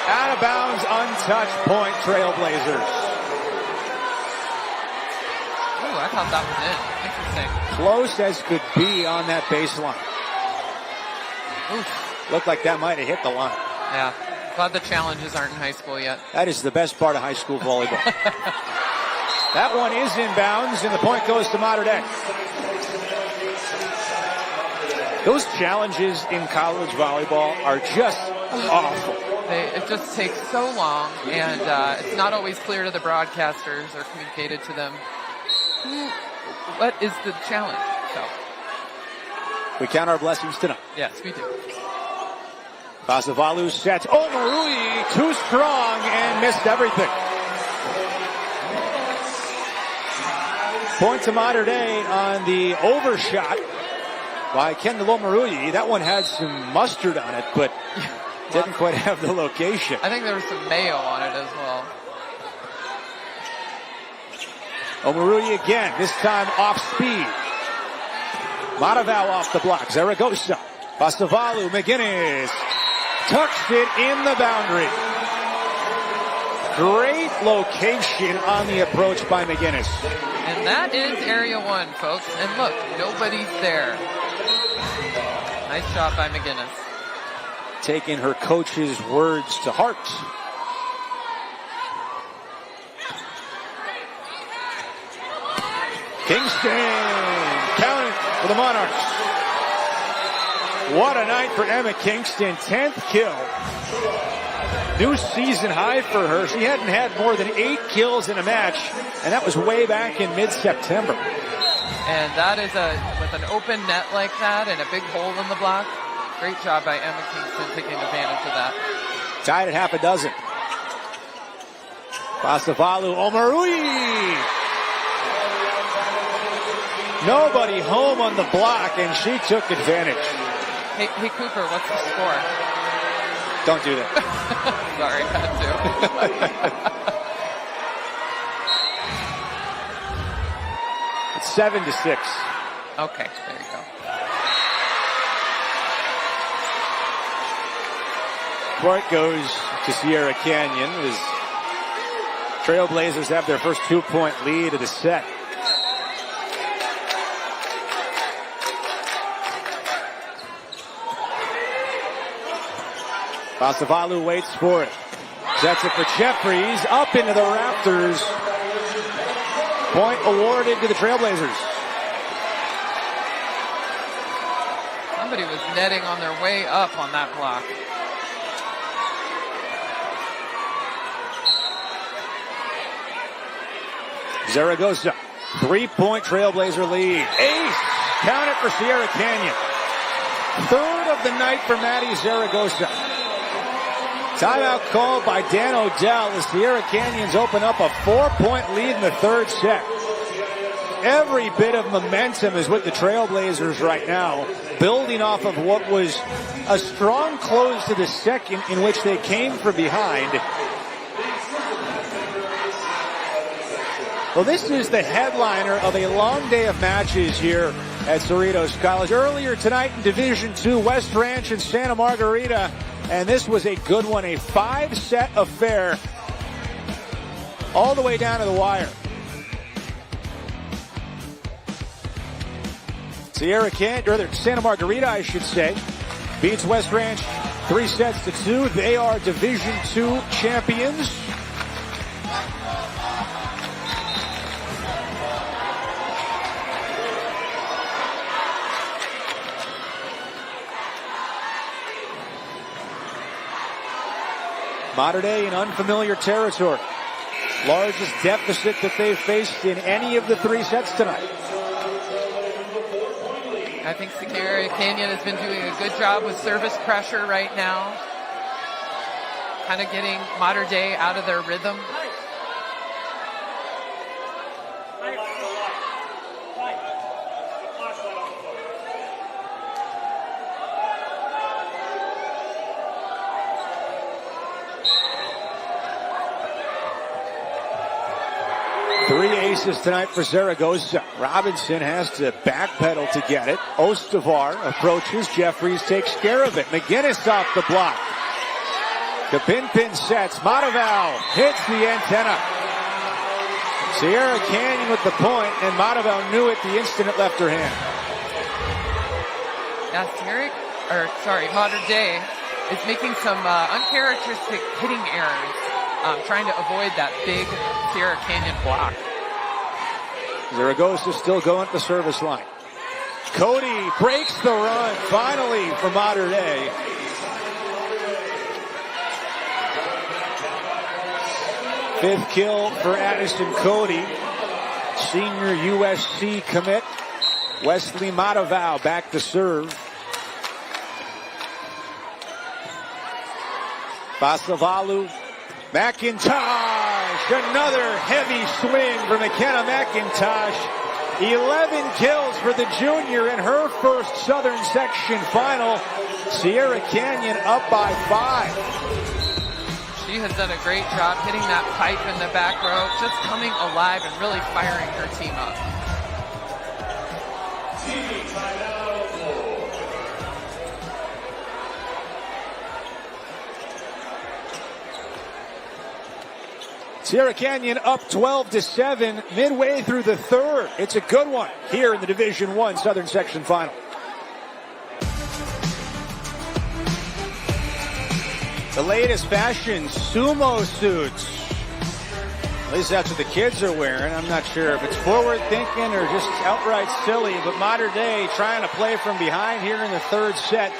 out of bounds, untouched, point Trailblazers. Ooh, I thought that was in. Interesting. Close as could be on that baseline. Oof. Looked like that might have hit the line. Yeah. Glad the challenges aren't in high school yet. That is the best part of high school volleyball. That one is inbounds, and the point goes to Mater Dei. Those challenges in college volleyball are just awful. It just takes so long, and it's not always clear to the broadcasters or communicated to them. What is the challenge? So we count our blessings tonight. Yes, we do. Pasavalu sets. Oh, Marui, too strong and missed everything. Point to Mater Dei on the overshot by Kendall Marui. That one had some mustard on it, but didn't quite have the location. I think there was some mayo on it as well. Omarui again, this time off speed. Matavau off the block. Zaragoza. Pasavalu, McGinnis. Touched it in the boundary. Great location on the approach by McGinnis. And that is area 1, folks. And look, nobody's there. Nice job by McGinnis. Taking her coach's words to heart. Kingston, count it for the Monarchs. What a night for Emma Kingston, 10th kill. New season high for her. She hadn't had more than 8 kills in a match, and that was way back in mid-September. And that is with an open net like that and a big hole in the block. Great job by Emma Kingston taking advantage of that. Tied at half a dozen. Pasavalu, Omarui. Nobody home on the block, and she took advantage. Hey Cooper, what's the score? Don't do that. Sorry, had to. It's 7-6. Okay, there you go. Point goes to Sierra Canyon as Trailblazers have their first 2-point lead of the set. Pasavalu waits for it. Sets it for Jeffries. Up into the rafters. Point awarded to the Trailblazers. Somebody was netting on their way up on that block. Zaragoza. 3-point Trailblazer lead. Ace. Count it for Sierra Canyon. Third of the night for Maddie Zaragoza. Timeout called by Dan Odell as Sierra Canyons open up a 4-point lead in the third set. Every bit of momentum is with the Trailblazers right now, building off of what was a strong close to the second in which they came from behind. Well, this is the headliner of a long day of matches here at Cerritos College. Earlier tonight in Division II, West Ranch and Santa Margarita, and this was a good one, a 5-set affair all the way down to the wire. Santa Margarita, I should say, beats West Ranch 3-2. They are Division II champions. Mater Dei in unfamiliar territory. Largest deficit that they've faced in any of the 3 sets tonight. I think Sierra Canyon has been doing a good job with service pressure right now. Kind of getting Mater Dei out of their rhythm. Three aces tonight for Zaragoza. Robinson has to backpedal to get it. Ostavar approaches. Jeffries takes care of it. McGinnis off the block. Kapinpin sets. Mataval hits the antenna. Sierra Canyon with the point, and Mataval knew it the instant it left her hand. Now Mater Dei is making some uncharacteristic hitting errors. Trying to avoid that big Sierra Canyon block. Zaragoza still going at the service line. Cody breaks the run, finally, for Mater Dei. Fifth kill for Addison Cody. Senior USC commit. Wesley Mataval back to serve. Basavalu. McIntosh, another heavy swing for McKenna McIntosh. 11 kills for the junior in her first Southern Section final. Sierra Canyon up by 5. She has done a great job hitting that pipe in the back row, just coming alive and really firing her team up. Sierra Canyon up 12-7 midway through the third. It's a good one here in the Division I Southern Section Final. The latest fashion, sumo suits. At least that's what the kids are wearing. I'm not sure if it's forward thinking or just outright silly, but Mater Dei trying to play from behind here in the third set.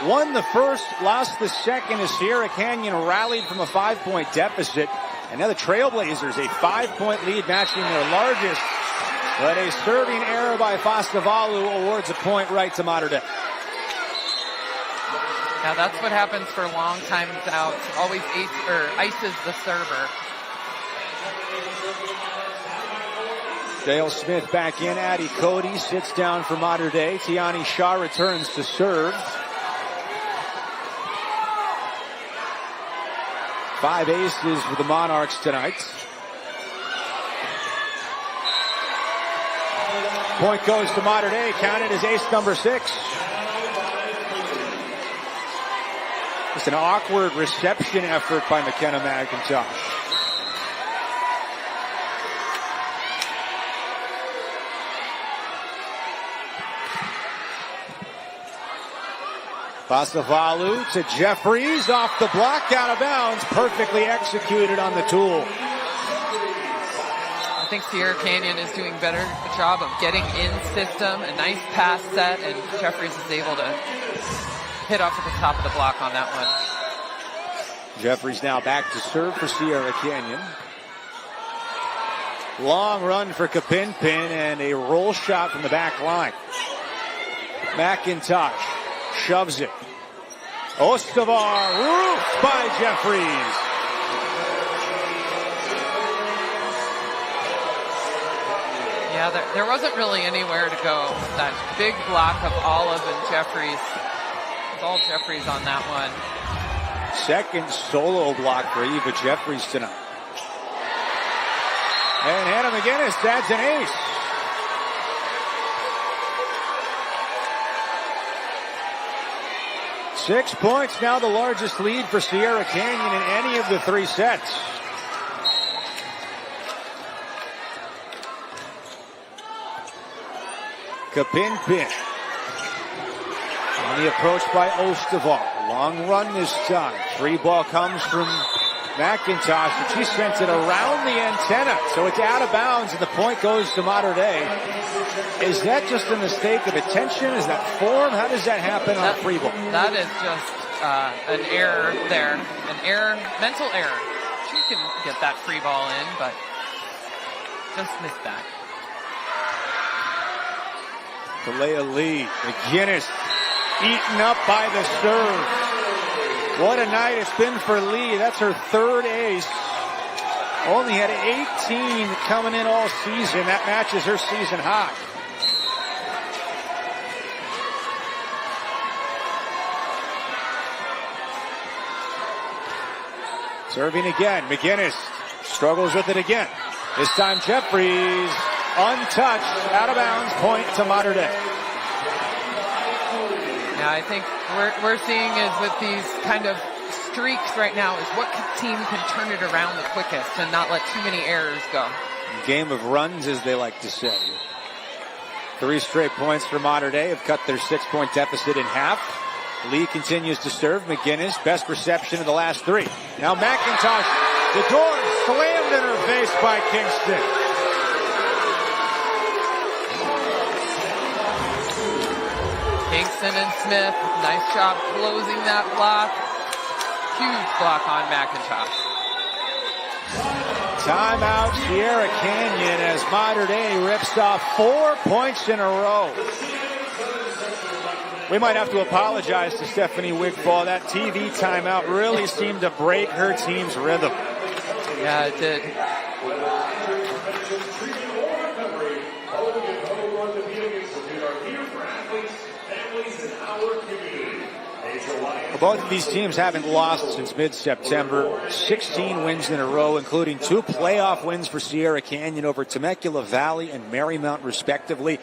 Won the first, lost the second as Sierra Canyon rallied from a 5-point deficit. And now the Trailblazers, a 5-point lead, matching their largest. But a serving error by Fastavalu awards a point right to Mater Dei. Now that's what happens for long times out. Always ices the server. Dale Smith back in. Addie Cody sits down for Mater Dei. Tiani Shaw returns to serve. 5 aces for the Monarchs tonight. Point goes to Mater Dei, counted as ace number 6. Just an awkward reception effort by McKenna McIntosh. Basavalu to Jeffries, off the block, out of bounds, perfectly executed on the tool. I think Sierra Canyon is doing better job of getting in system, a nice pass set, and Jeffries is able to hit off at the top of the block on that one. Jeffries now back to serve for Sierra Canyon. Long run for Kapinpin and a roll shot from the back line. McIntosh shoves it. Ostavar roofed by Jeffries. Yeah, there wasn't really anywhere to go. That big block of Olive and Jeffries. It's all Jeffries on that one. Second solo block for Eva Jeffries tonight. And Hannah McGinnis adds an ace. Six points, now the largest lead for Sierra Canyon in any of the three sets. Kapinpin on the approach by Ostavar. Long run this time. Free ball comes from McIntosh, and she sent it around the antenna, so it's out of bounds, and the point goes to Mater Dei. Is that just a mistake of attention? Is that form? How does that happen on a free ball? That is just an error there, an error, mental error. She can get that free ball in, but just missed that. Kalea Lee, McGinnis eaten up by the serve. What a night it's been for Lee. That's her third ace. Only had 18 coming in all season. That matches her season high. Serving again. McGinnis struggles with it again. This time Jeffries untouched, out of bounds, point to Mater Dei. Yeah, I think we're seeing is with these kind of streaks right now is what team can turn it around the quickest and not let too many errors go. Game of runs, as they like to say. 3 straight points for Mater Dei have cut their 6-point deficit in half. Lee continues to serve. McGinnis, best reception of the last 3. Now McIntosh, the door slammed in her face by Kingston. Kingston and Smith, nice job closing that block. Huge block on McIntosh. Timeout Sierra Canyon as Mater Dei rips off 4 points in a row. We might have to apologize to Stephanie Wigfall. That TV timeout really seemed to break her team's rhythm. Yeah, it did. Both of these teams haven't lost since mid-September. 16 wins in a row, including 2 playoff wins for Sierra Canyon over Temecula Valley and Marymount, respectively.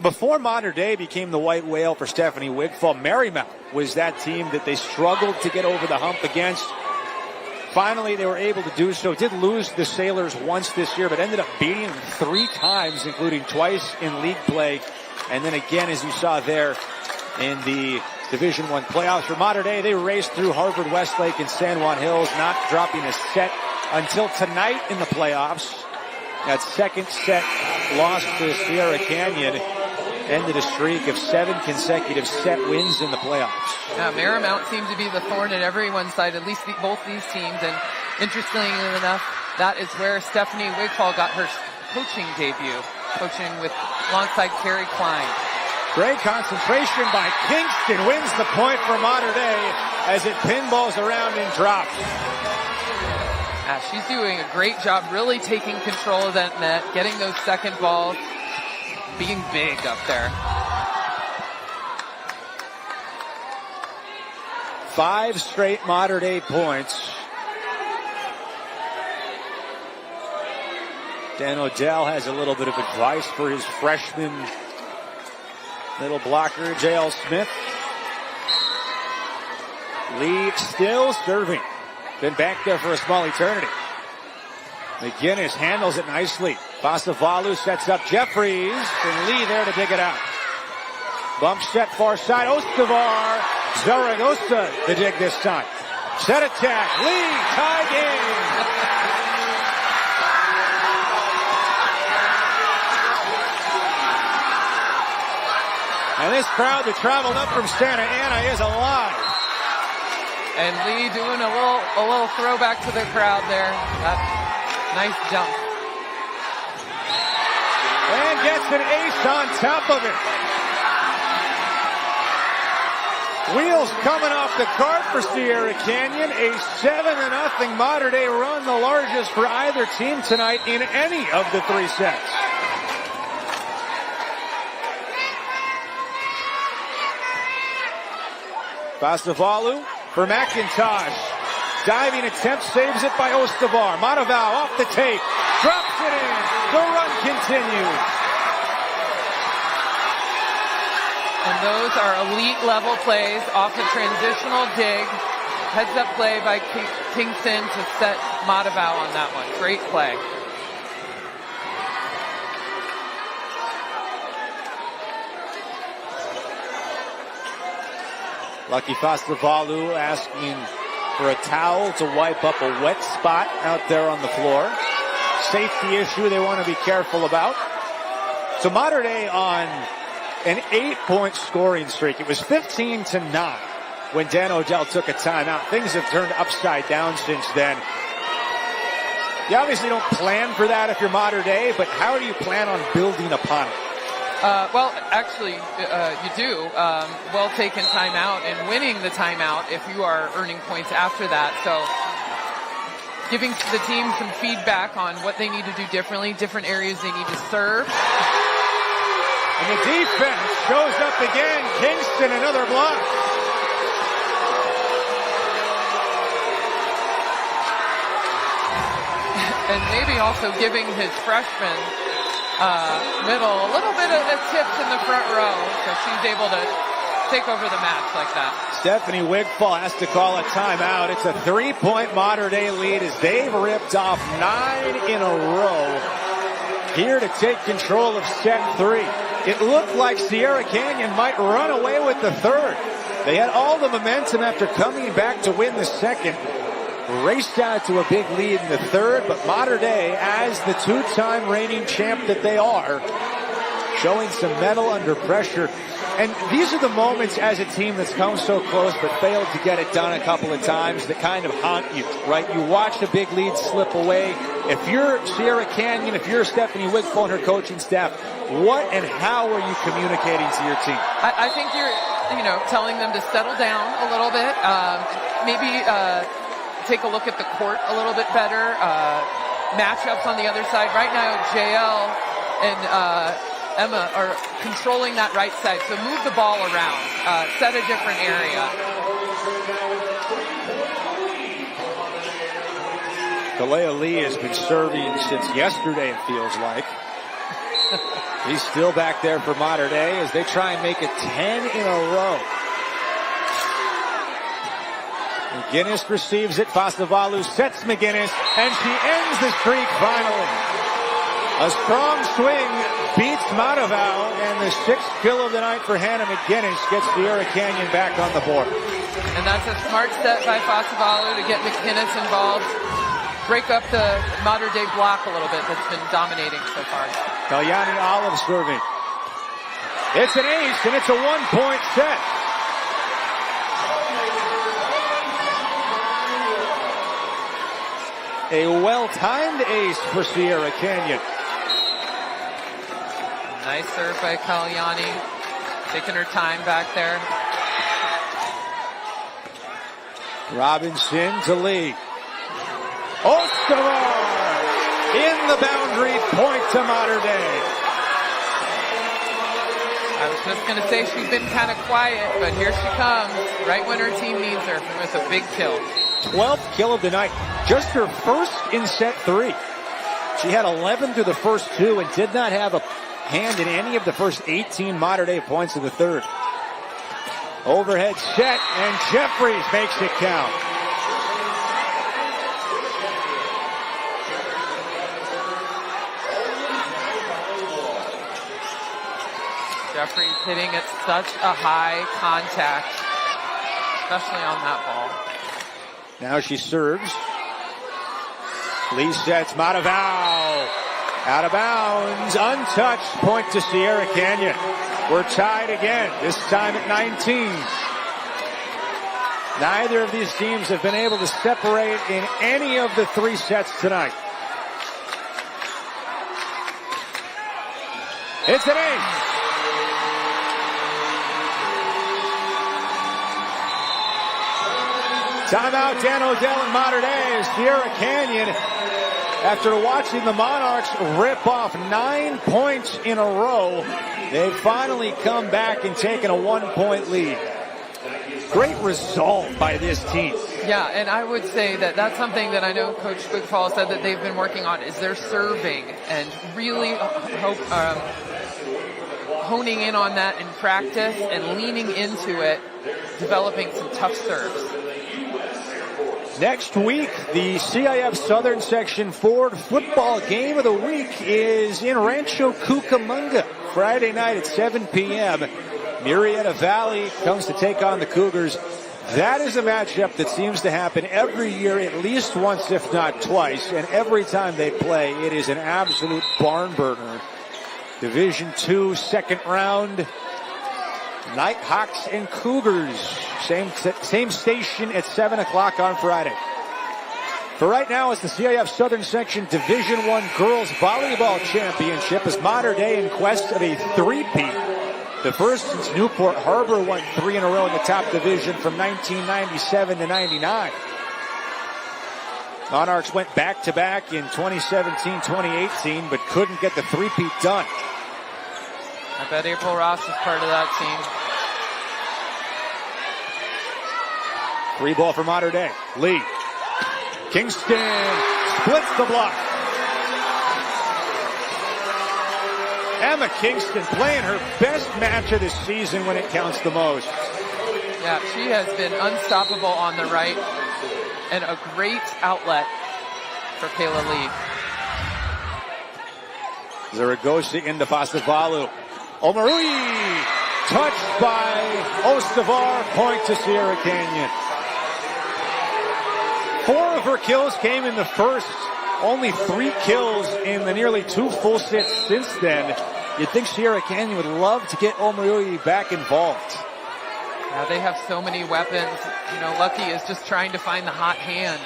Before Mater Dei became the white whale for Stephanie Wigfall, Marymount was that team that they struggled to get over the hump against. Finally, they were able to do so. Did lose the Sailors once this year, but ended up beating them 3 times, including twice in league play. And then again, as you saw there, in the Division I playoffs for Mater Dei, they raced through Harvard, Westlake, and San Juan Hills, not dropping a set until tonight in the playoffs. That second set loss to Sierra Canyon ended a streak of 7 consecutive set wins in the playoffs. Yeah, Marymount seemed to be the thorn in everyone's side, at least both these teams. And interestingly enough, that is where Stephanie Wigfall got her coaching debut, coaching alongside Carrie Klein. Great concentration by Kingston, wins the point for Mater Dei as it pinballs around and drops. She's doing a great job really taking control of that net, getting those second balls, being big up there. 5 straight Mater Dei points. Dan Odell has a little bit of advice for his freshman middle blocker, J.L. Smith. Lee still serving. Been back there for a small eternity. McGinnis handles it nicely. Basavalu sets up Jeffries, and Lee there to dig it out. Bump set far side. Ostavar. Zaragoza the dig this time. Set attack. Lee tie game. And this crowd that traveled up from Santa Ana is alive. And Lee doing a little throwback to the crowd there. That nice jump. And gets an ace on top of it. Wheels coming off the cart for Sierra Canyon. A 7-0 Mater Dei run, the largest for either team tonight in any of the 3 sets. Vassavalu for McIntosh. Diving attempt, saves it by Ostavar. Mataval off the tape, drops it in. The run continues. And those are elite level plays off the transitional dig. Heads up play by Kingston to set Mataval on that one. Great play. Lucky Vassavalu asking for a towel to wipe up a wet spot out there on the floor. Safety issue they want to be careful about. So Mater Dei on an 8-point scoring streak. It was 15-9 when Dan Odell took a timeout. Things have turned upside down since then. You obviously don't plan for that if you're Mater Dei, but how do you plan on building upon it? Well, actually, you do. Well taken timeout and winning the timeout if you are earning points after that. So giving the team some feedback on what they need to do differently, different areas they need to serve. And the defense shows up again. Kingston, another block. And maybe also giving his freshman middle a little bit of the tips in the front row so she's able to take over the match like that. Stephanie Wigfall has to call a timeout. It's a 3-point Mater Dei lead as they've ripped off 9 in a row here to take control of set 3. It looked like Sierra Canyon might run away with the third. They had all the momentum after coming back to win the second. Raced out to a big lead in the third, but Mater Dei, as the 2-time reigning champ that they are, showing some mettle under pressure. And these are the moments as a team that's come so close but failed to get it done a couple of times that kind of haunt you, right? You watch the big lead slip away. If you're Sierra Canyon, if you're Stephanie Wigfall and her coaching staff, what and how are you communicating to your team? I think you're, telling them to settle down a little bit. Maybe take a look at the court a little bit better. Matchups on the other side. Right now, JL and Emma are controlling that right side. So move the ball around. Set a different area. Kalea Lee has been serving since yesterday, it feels like. He's still back there for Mater Dei as they try and make it 10 in a row. McGinnis receives it. Vassavalu sets McGinnis, and she ends the streak finally. A strong swing beats Mataval, and the 6th kill of the night for Hannah McGinnis gets Sierra Canyon back on the board. And that's a smart set by Vassavalu to get McGinnis involved. Break up the Mater Dei block a little bit that's been dominating so far. Kalyani Olive serving. It's an ace, and it's a 1-point set. A well-timed ace for Sierra Canyon. Nice serve by Kalyani. Taking her time back there. Robinson to Lee. Ostavar in the boundary, point to Mater Dei. I was just going to say she's been kind of quiet, but here she comes, right when her team needs her with a big kill. 12th kill of the night, just her first in set 3. She had 11 through the first 2 and did not have a hand in any of the first 18 Mater Dei points of the third. Overhead set, and Jeffries makes it count. Jeffries hitting at such a high contact, especially on that ball. Now she serves. Lee sets Mataval. Out of bounds, untouched, point to Sierra Canyon. We're tied again, this time at 19. Neither of these teams have been able to separate in any of the 3 sets tonight. It's an ace. Timeout, Dan Odell and Mater Dei. Sierra Canyon, after watching the Monarchs rip off 9 points in a row, they've finally come back and taken a 1-point lead. Great resolve by this team. Yeah, and I would say that that's something that I know Coach Wigfall said that they've been working on is their serving and really honing in on that in practice and leaning into it, developing some tough serves. Next week, the CIF Southern Section Ford football game of the week is in Rancho Cucamonga, Friday night at 7 p.m. Murrieta Valley comes to take on the Cougars. That is a matchup that seems to happen every year, at least once, if not twice. And every time they play, it is an absolute barn burner. Division II, second round. Nighthawks and Cougars. Same station at 7 o'clock on Friday. For right now, it's the CIF Southern Section Division I Girls Volleyball Championship as Mater Dei in quest of a three-peat. The first since Newport Harbor won 3 in a row in the top division from 1997 to 99. Monarchs went back-to-back in 2017-2018, but couldn't get the three-peat done. I bet April Ross is part of that team. Free ball for Mater Dei. Lee. Kingston splits the block. Emma Kingston playing her best match of the season when it counts the most. Yeah, she has been unstoppable on the right and a great outlet for Kayla Lee. Zaragoza into Pasavalu. Omarui touched by Ostavar, point to Sierra Canyon. 4 of her kills came in the first. Only 3 kills in the nearly 2 full sets since then. You'd think Sierra Canyon would love to get Omarui back involved. Yeah, they have so many weapons. You know, Lucky is just trying to find the hot hand.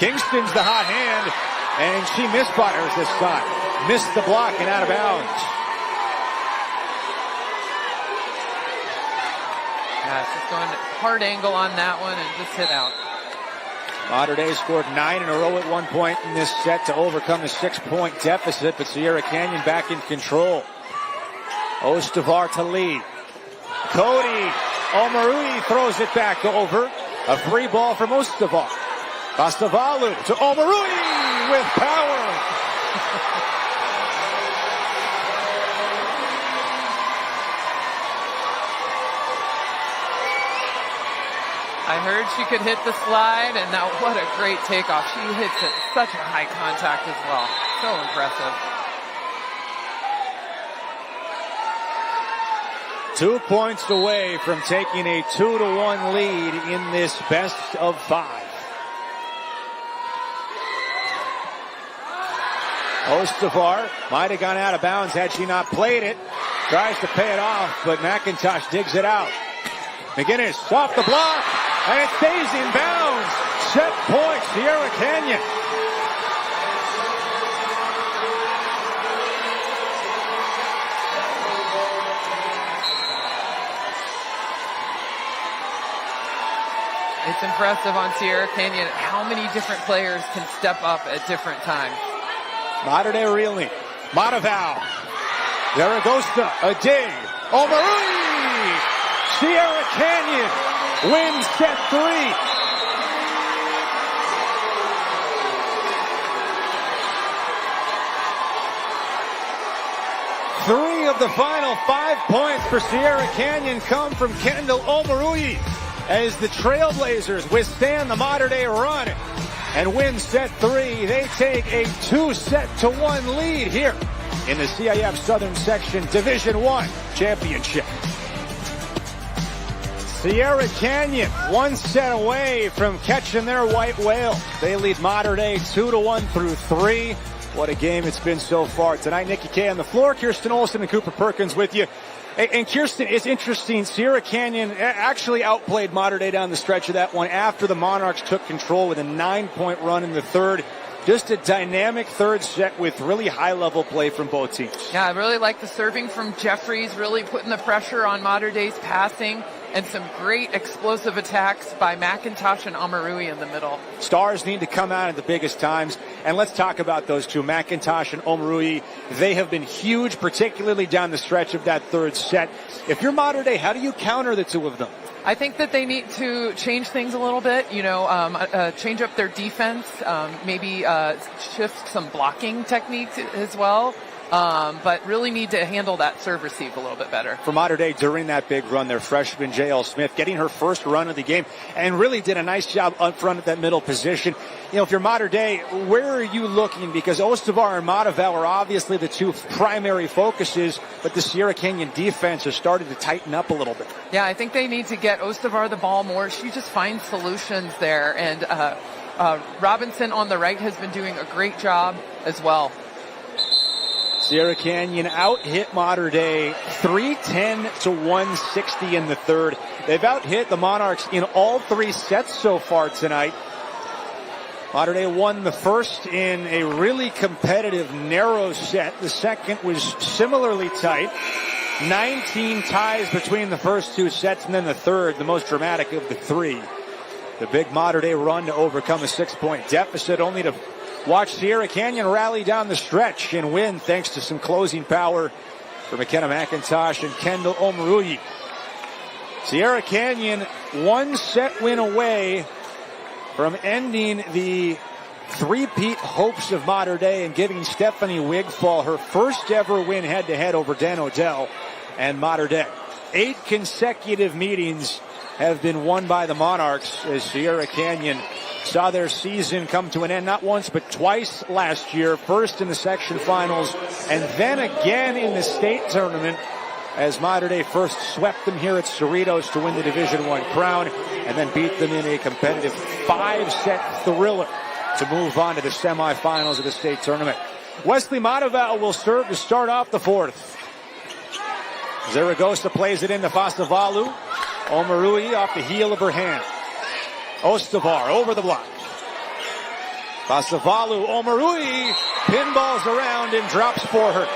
Kingston's the hot hand, and she misfires this time. Missed the block and out of bounds. Yeah, she's going hard angle on that one and just hit out. Mater Dei scored 9 in a row at one point in this set to overcome a 6-point deficit, but Sierra Canyon back in control. Ostavar to Lee. Cody Omarui throws it back over. A free ball from Ostavar. Pastavalu to Omarui with power. I heard she could hit the slide, and now what a great takeoff. She hits at such a high contact as well. So impressive. 2 points away from taking a 2-1 lead in this best of 5. Ostavar might have gone out of bounds had she not played it. Tries to pay it off, but McIntosh digs it out. McGinnis off the block, and it stays in bounds. Set point, Sierra Canyon. It's impressive on Sierra Canyon how many different players can step up at different times. Mater Dei reeling. Mataval. Zaragoza, a dig. Omarui! Sierra Canyon wins set 3. Three of the final 5 points for Sierra Canyon come from Kendall Omarui as the Trailblazers withstand the Mater Dei run and win set 3. They take a 2-1 lead here in the CIF Southern Section Division I Championship. Sierra Canyon 1 set away from catching their white whale. They lead Mater Dei 2-1 through 3. What a game it's been so far. Tonight, Nikki Kay on the floor, Kirsten Olsen and Cooper Perkins with you. And Kirsten, it's interesting. Sierra Canyon actually outplayed Mater Dei down the stretch of that one after the Monarchs took control with a 9-point run in the third. Just a dynamic third set with really high-level play from both teams. Yeah, I really like the serving from Jeffries, really putting the pressure on Mater Dei's passing. and some great explosive attacks by McIntosh and Omarui in the middle. Stars need to come out at the biggest times, and let's talk about those two, McIntosh and Omarui. They have been huge, particularly down the stretch of that third set. If you're Mater Dei, how do you counter the two of them? I think that they need to change things a little bit, change up their defense, maybe shift some blocking techniques as well. But really need to handle that serve receive a little bit better. For Mater Dei, during that big run, their freshman J.L. Smith getting her first run of the game and really did a nice job up front at that middle position. If you're Mater Dei, where are you looking? Because Ostovar and Matavel are obviously the two primary focuses, but the Sierra Canyon defense has started to tighten up a little bit. Yeah, I think they need to get Ostovar the ball more. She just finds solutions there. And Robinson on the right has been doing a great job as well. Sierra Canyon out-hit Mater Dei 310-160 in the third. They've out-hit the Monarchs in all three sets so far tonight. Mater Dei won the first in a really competitive, narrow set. The second was similarly tight. 19 ties between the first two sets, and then the third, the most dramatic of the three. The big Mater Dei run to overcome a 6-point deficit, only to watch Sierra Canyon rally down the stretch and win thanks to some closing power for McKenna McIntosh and Kendall Omarui. Sierra Canyon 1-set win away from ending the three-peat hopes of Mater Dei and giving Stephanie Wigfall her first ever win head-to-head over Dan Odell and Mater Dei. 8 consecutive meetings have been won by the Monarchs as Sierra Canyon saw their season come to an end not once but twice last year, first in the section finals and then again in the state tournament as Mater Dei first swept them here at Cerritos to win the Division I crown and then beat them in a competitive 5-set thriller to move on to the semifinals of the state tournament. Wesley Matavel will serve to start off the fourth. Zaragoza plays it into Fasavalu. Omarui off the heel of her hand. Ostovar over the block. Fasavalu, Omarui pinballs around and drops for her.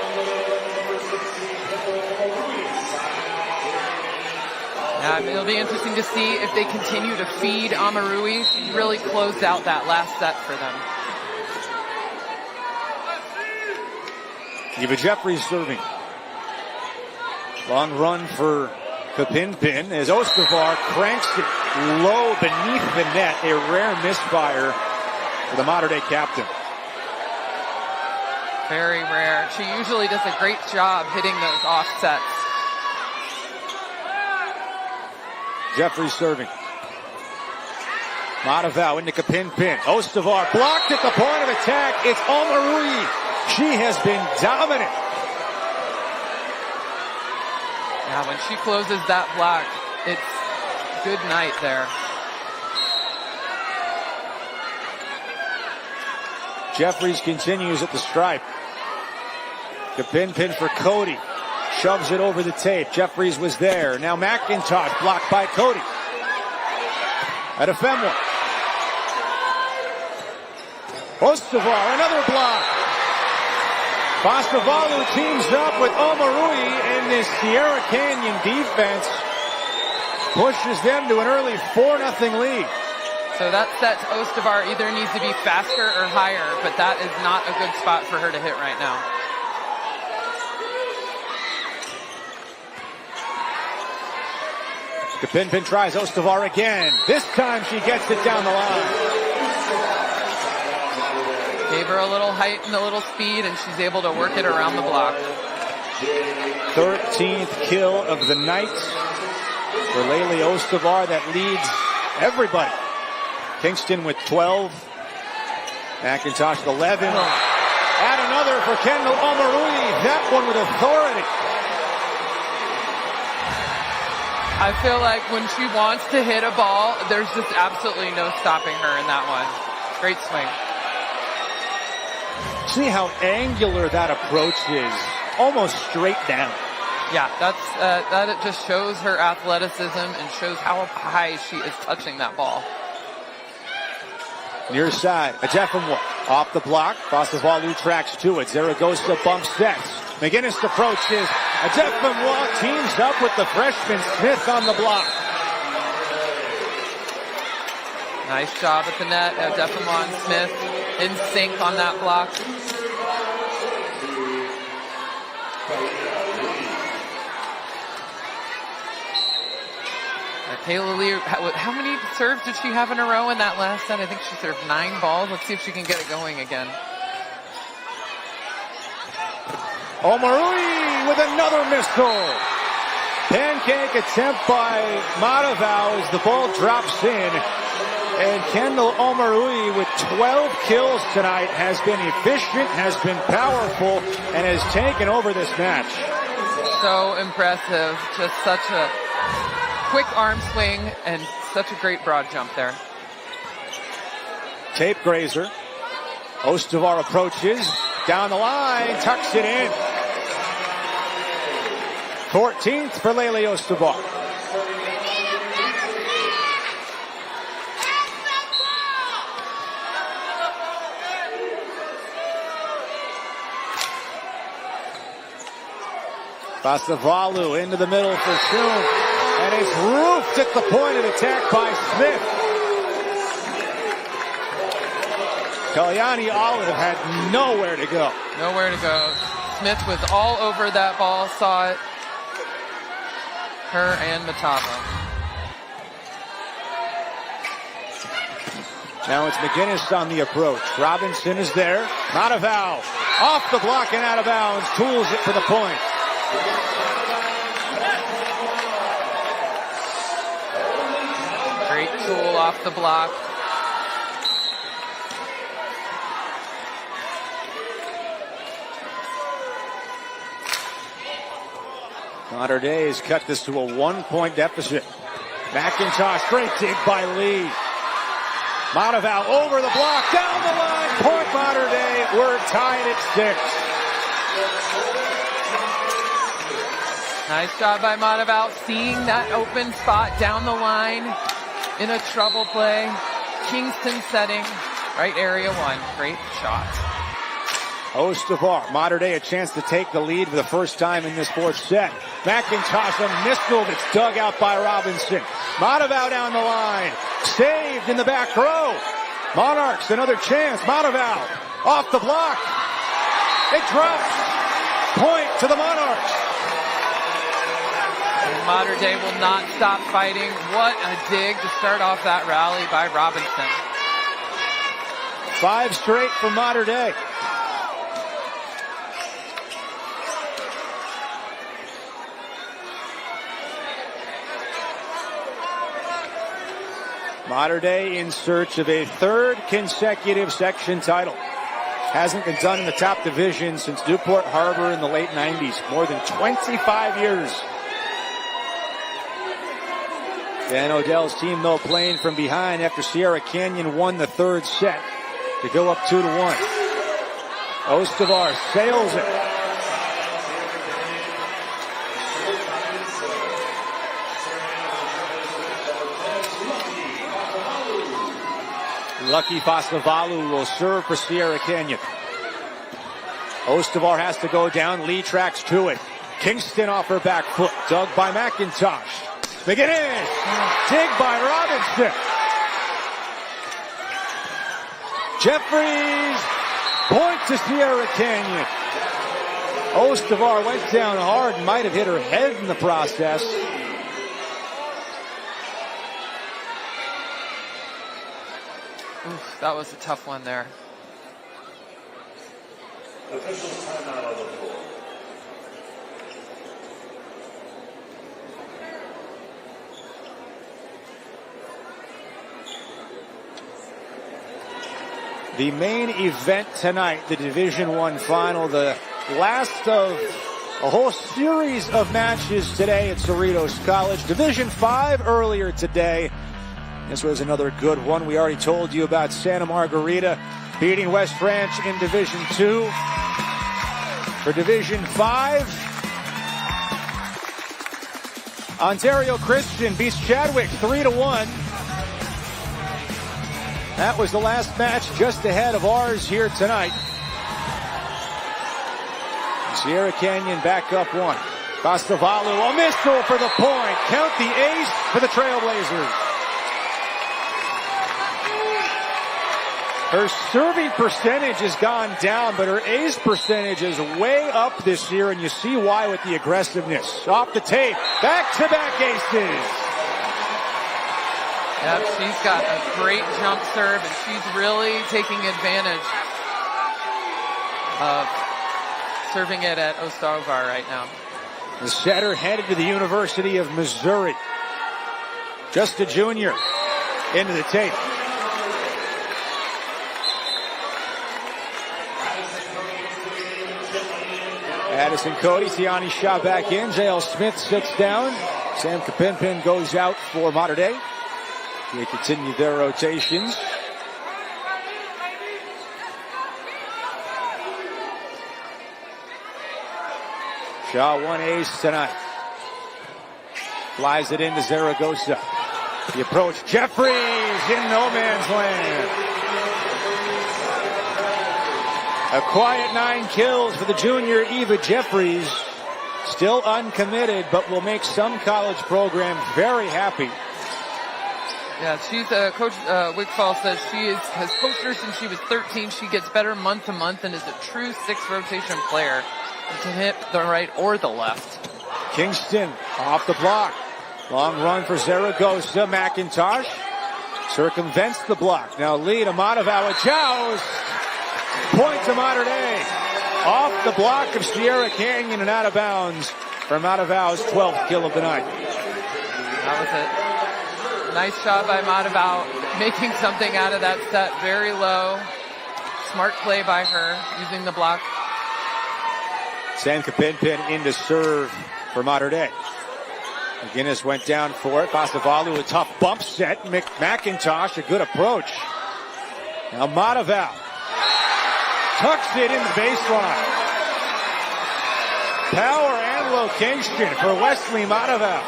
It'll be interesting to see if they continue to feed Omarui. She really closed out that last set for them. Eva Jeffries serving. Long run for Kapinpin as Ostovar cranks it low beneath the net. A rare misfire for the Mater Dei captain. Very rare. She usually does a great job hitting those offsets. Jeffries serving. Matavel into Kapinpin. Ostovar blocked at the point of attack. It's Omarui. She has been dominant. Yeah, when she closes that block, it's good night there. Jeffries continues at the stripe. Kapinpin for Cody. Shoves it over the tape. Jeffries was there. Now McIntosh blocked by Cody. At a Femwa. Ostovar, another block. Fasavalu teams up with Omarui, and this Sierra Canyon defense pushes them to an early 4-0 lead. So that sets Ostovar either needs to be faster or higher, but that is not a good spot for her to hit right now. Kapinpin tries Ostovar again. This time she gets it down the line. Gave her a little height and a little speed, and she's able to work it around the block. 13th kill of the night for Laylee Ostovar. That leads everybody. Kingston with 12. McIntosh with 11. Add another for Kendall Omarui. That one with authority. I feel like when she wants to hit a ball, there's just absolutely no stopping her in that one. Great swing. See how angular that approach is. Almost straight down. Yeah, that it just shows her athleticism and shows how high she is touching that ball. Near side, Ajefemwa off the block. Fasavalu tracks to it. Zaragoza bumps sets. McGinnis approaches. Ajefemwa teams up with the freshman Smith on the block. Nice job at the net. Defamon Smith in sync on that block. Kayla Lee, how many serves did she have in a row in that last set? I think she served 9 balls. Let's see if she can get it going again. Omarui with another missile. Pancake attempt by Matavao as the ball drops in. And Kendall Omarui with 12 kills tonight has been efficient, has been powerful, and has taken over this match. So impressive. Just such a quick arm swing and such a great broad jump there. Tape grazer. Ostavar approaches. Down the line. Tucks it in. 14th for Lele Ostavar. Pasavalu into the middle for Shum. And it's roofed at the point of attack by Smith. Kalyani Olive had nowhere to go. Nowhere to go. Smith was all over that ball, saw it. Her and Matava. Now it's McGinnis on the approach. Robinson is there. Matavao off the block and out of bounds. Tools it for the point. Great tool off the block. Mater Dei has cut this to a 1-point deficit. McIntosh, great dig by Lee. Matavao over the block, down the line, point Mater Dei. We're tied at 6. Nice job by Matavao, seeing that open spot down the line in a trouble play. Kingston setting, right area 1. Great shot. Ostavar, Mater Dei a chance to take the lead for the first time in this 4th set. McIntosh, a missile that's dug out by Robinson. Matavao down the line. Saved in the back row. Monarchs, another chance. Matavao off the block. It drops. Point to the Monarchs. And Mater Dei will not stop fighting. What a dig to start off that rally by Robinson. 5 straight for Mater Dei. Mater Dei in search of a 3rd consecutive section title. Hasn't been done in the top division since Newport Harbor in the late 90s. More than 25 years. Dan Odell's team, though, playing from behind after Sierra Canyon won the 3rd set to go up 2-1. Ostavar sails it. Lucky Pasavalu will serve for Sierra Canyon. Ostavar has to go down. Lee tracks to it. Kingston off her back foot. Dug by McIntosh. McGinnis. Dig by Robinson. Jeffries. Point to Sierra Canyon. Ostavar went down hard and might have hit her head in the process. Oof, that was a tough one there. The main event tonight, the Division I final, the last of a whole series of matches today at Cerritos College. Division V earlier today. This was another good one. We already told you about Santa Margarita beating West Ranch in Division II. For Division V, Ontario Christian beats Chadwick 3-1. That was the last match just ahead of ours here tonight. Sierra Canyon back up 1. Pasavalu, a missile for the point. Count the ace for the Trailblazers. Her serving percentage has gone down, but her ace percentage is way up this year, and you see why with the aggressiveness. Off the tape, back-to-back aces. Yep, she's got a great jump serve, and she's really taking advantage of serving it at Ostovar right now. The setter headed to the University of Missouri. Just a junior. Into the tape. Addison Cody, Tiani shot back in. J.L. Smith sits down. Sam Kapinpin goes out for Mater Dei. They continue their rotations. Shaw one ace tonight. Flies it into Zaragoza. The approach, Jeffries in no man's land. A quiet 9 kills for the junior Eva Jeffries. Still uncommitted, but will make some college program very happy. Yeah, she's Coach Wigfall says has coached her since she was 13. She gets better month to month and is a true 6th rotation player. She can hit the right or the left. Kingston off the block. Long run for Zaragoza. McIntosh circumvents the block. Now lead Amadavau. A joust. Point to Mater Dei. Off the block of Sierra Canyon and out of bounds for Amadavau's 12th kill of the night. That was it. Nice job by Amadavau making something out of that set. Very low. Smart play by her using the block. Sam Kapinpin in to serve for Mater Dei. McGinnis went down for it. Pasavalu, a tough bump set. McIntosh, a good approach. Now Amadavau tucks it in the baseline. Power and location for Wesley Amadavau.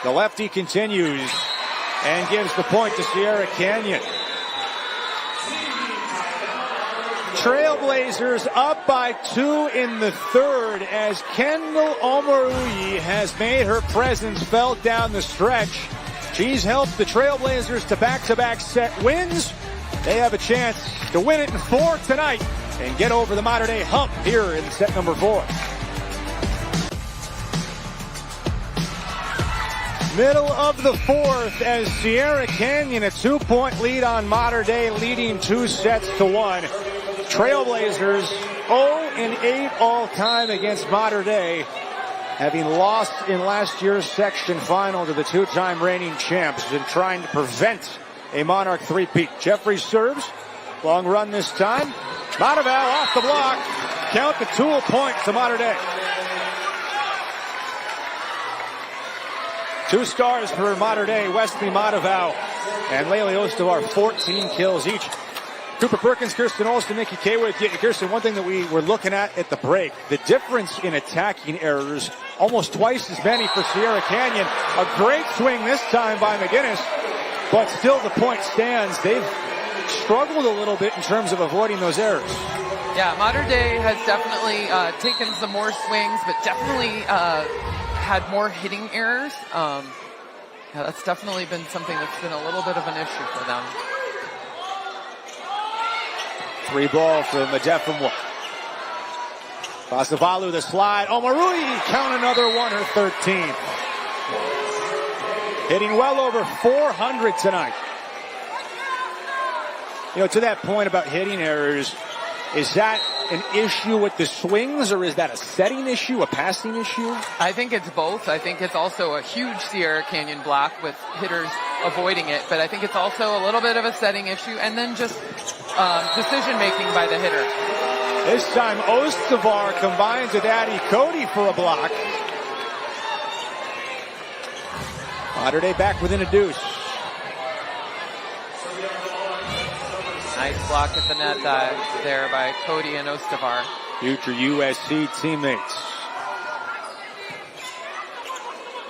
The lefty continues and gives the point to Sierra Canyon. Trailblazers up by 2 in the third as Kendall Omoruyi has made her presence felt down the stretch. She's helped the Trailblazers to back-to-back set wins. They have a chance to win it in 4 tonight and get over the Mater Dei hump here in set number 4. Middle of the 4th as Sierra Canyon a 2-point lead on Mater Dei, leading 2 sets to 1. Trailblazers 0-8 all-time against Mater Dei, having lost in last year's section final to the 2-time reigning champs and trying to prevent a Monarch three-peat. Jeffries serves. Long run this time. Amadavau off the block. Count the 2 points to Mater Dei. 2 stars for Mater Dei, Wesley Amadavau and Layli Ostovar, 14 kills each. Cooper Perkins, Kirsten Olsen, Nikki Kaywood. Kirsten, one thing that we were looking at the break, the difference in attacking errors, almost twice as many for Sierra Canyon. A great swing this time by McGinnis, but still the point stands. They've struggled a little bit in terms of avoiding those errors. Yeah, Mater Dei has definitely taken some more swings, but definitely had more hitting errors. Yeah, that's definitely been something that's been a little bit of an issue for them. 3 ball from Adefimwa. Pasavalu the slide. Omoruyi count another one, her 13th. Hitting well over 400 tonight. You know, to that point about hitting errors, is that an issue with the swings, or is that a setting issue, a passing issue? I think it's both. I think it's also a huge Sierra Canyon block with hitters avoiding it, but I think it's also a little bit of a setting issue, and then just decision-making by the hitter. This time, Ostovar combines with Addie Cody for a block. Mater Dei back within a deuce. Nice block at the net there by Cody and Ostovar. Future USC teammates.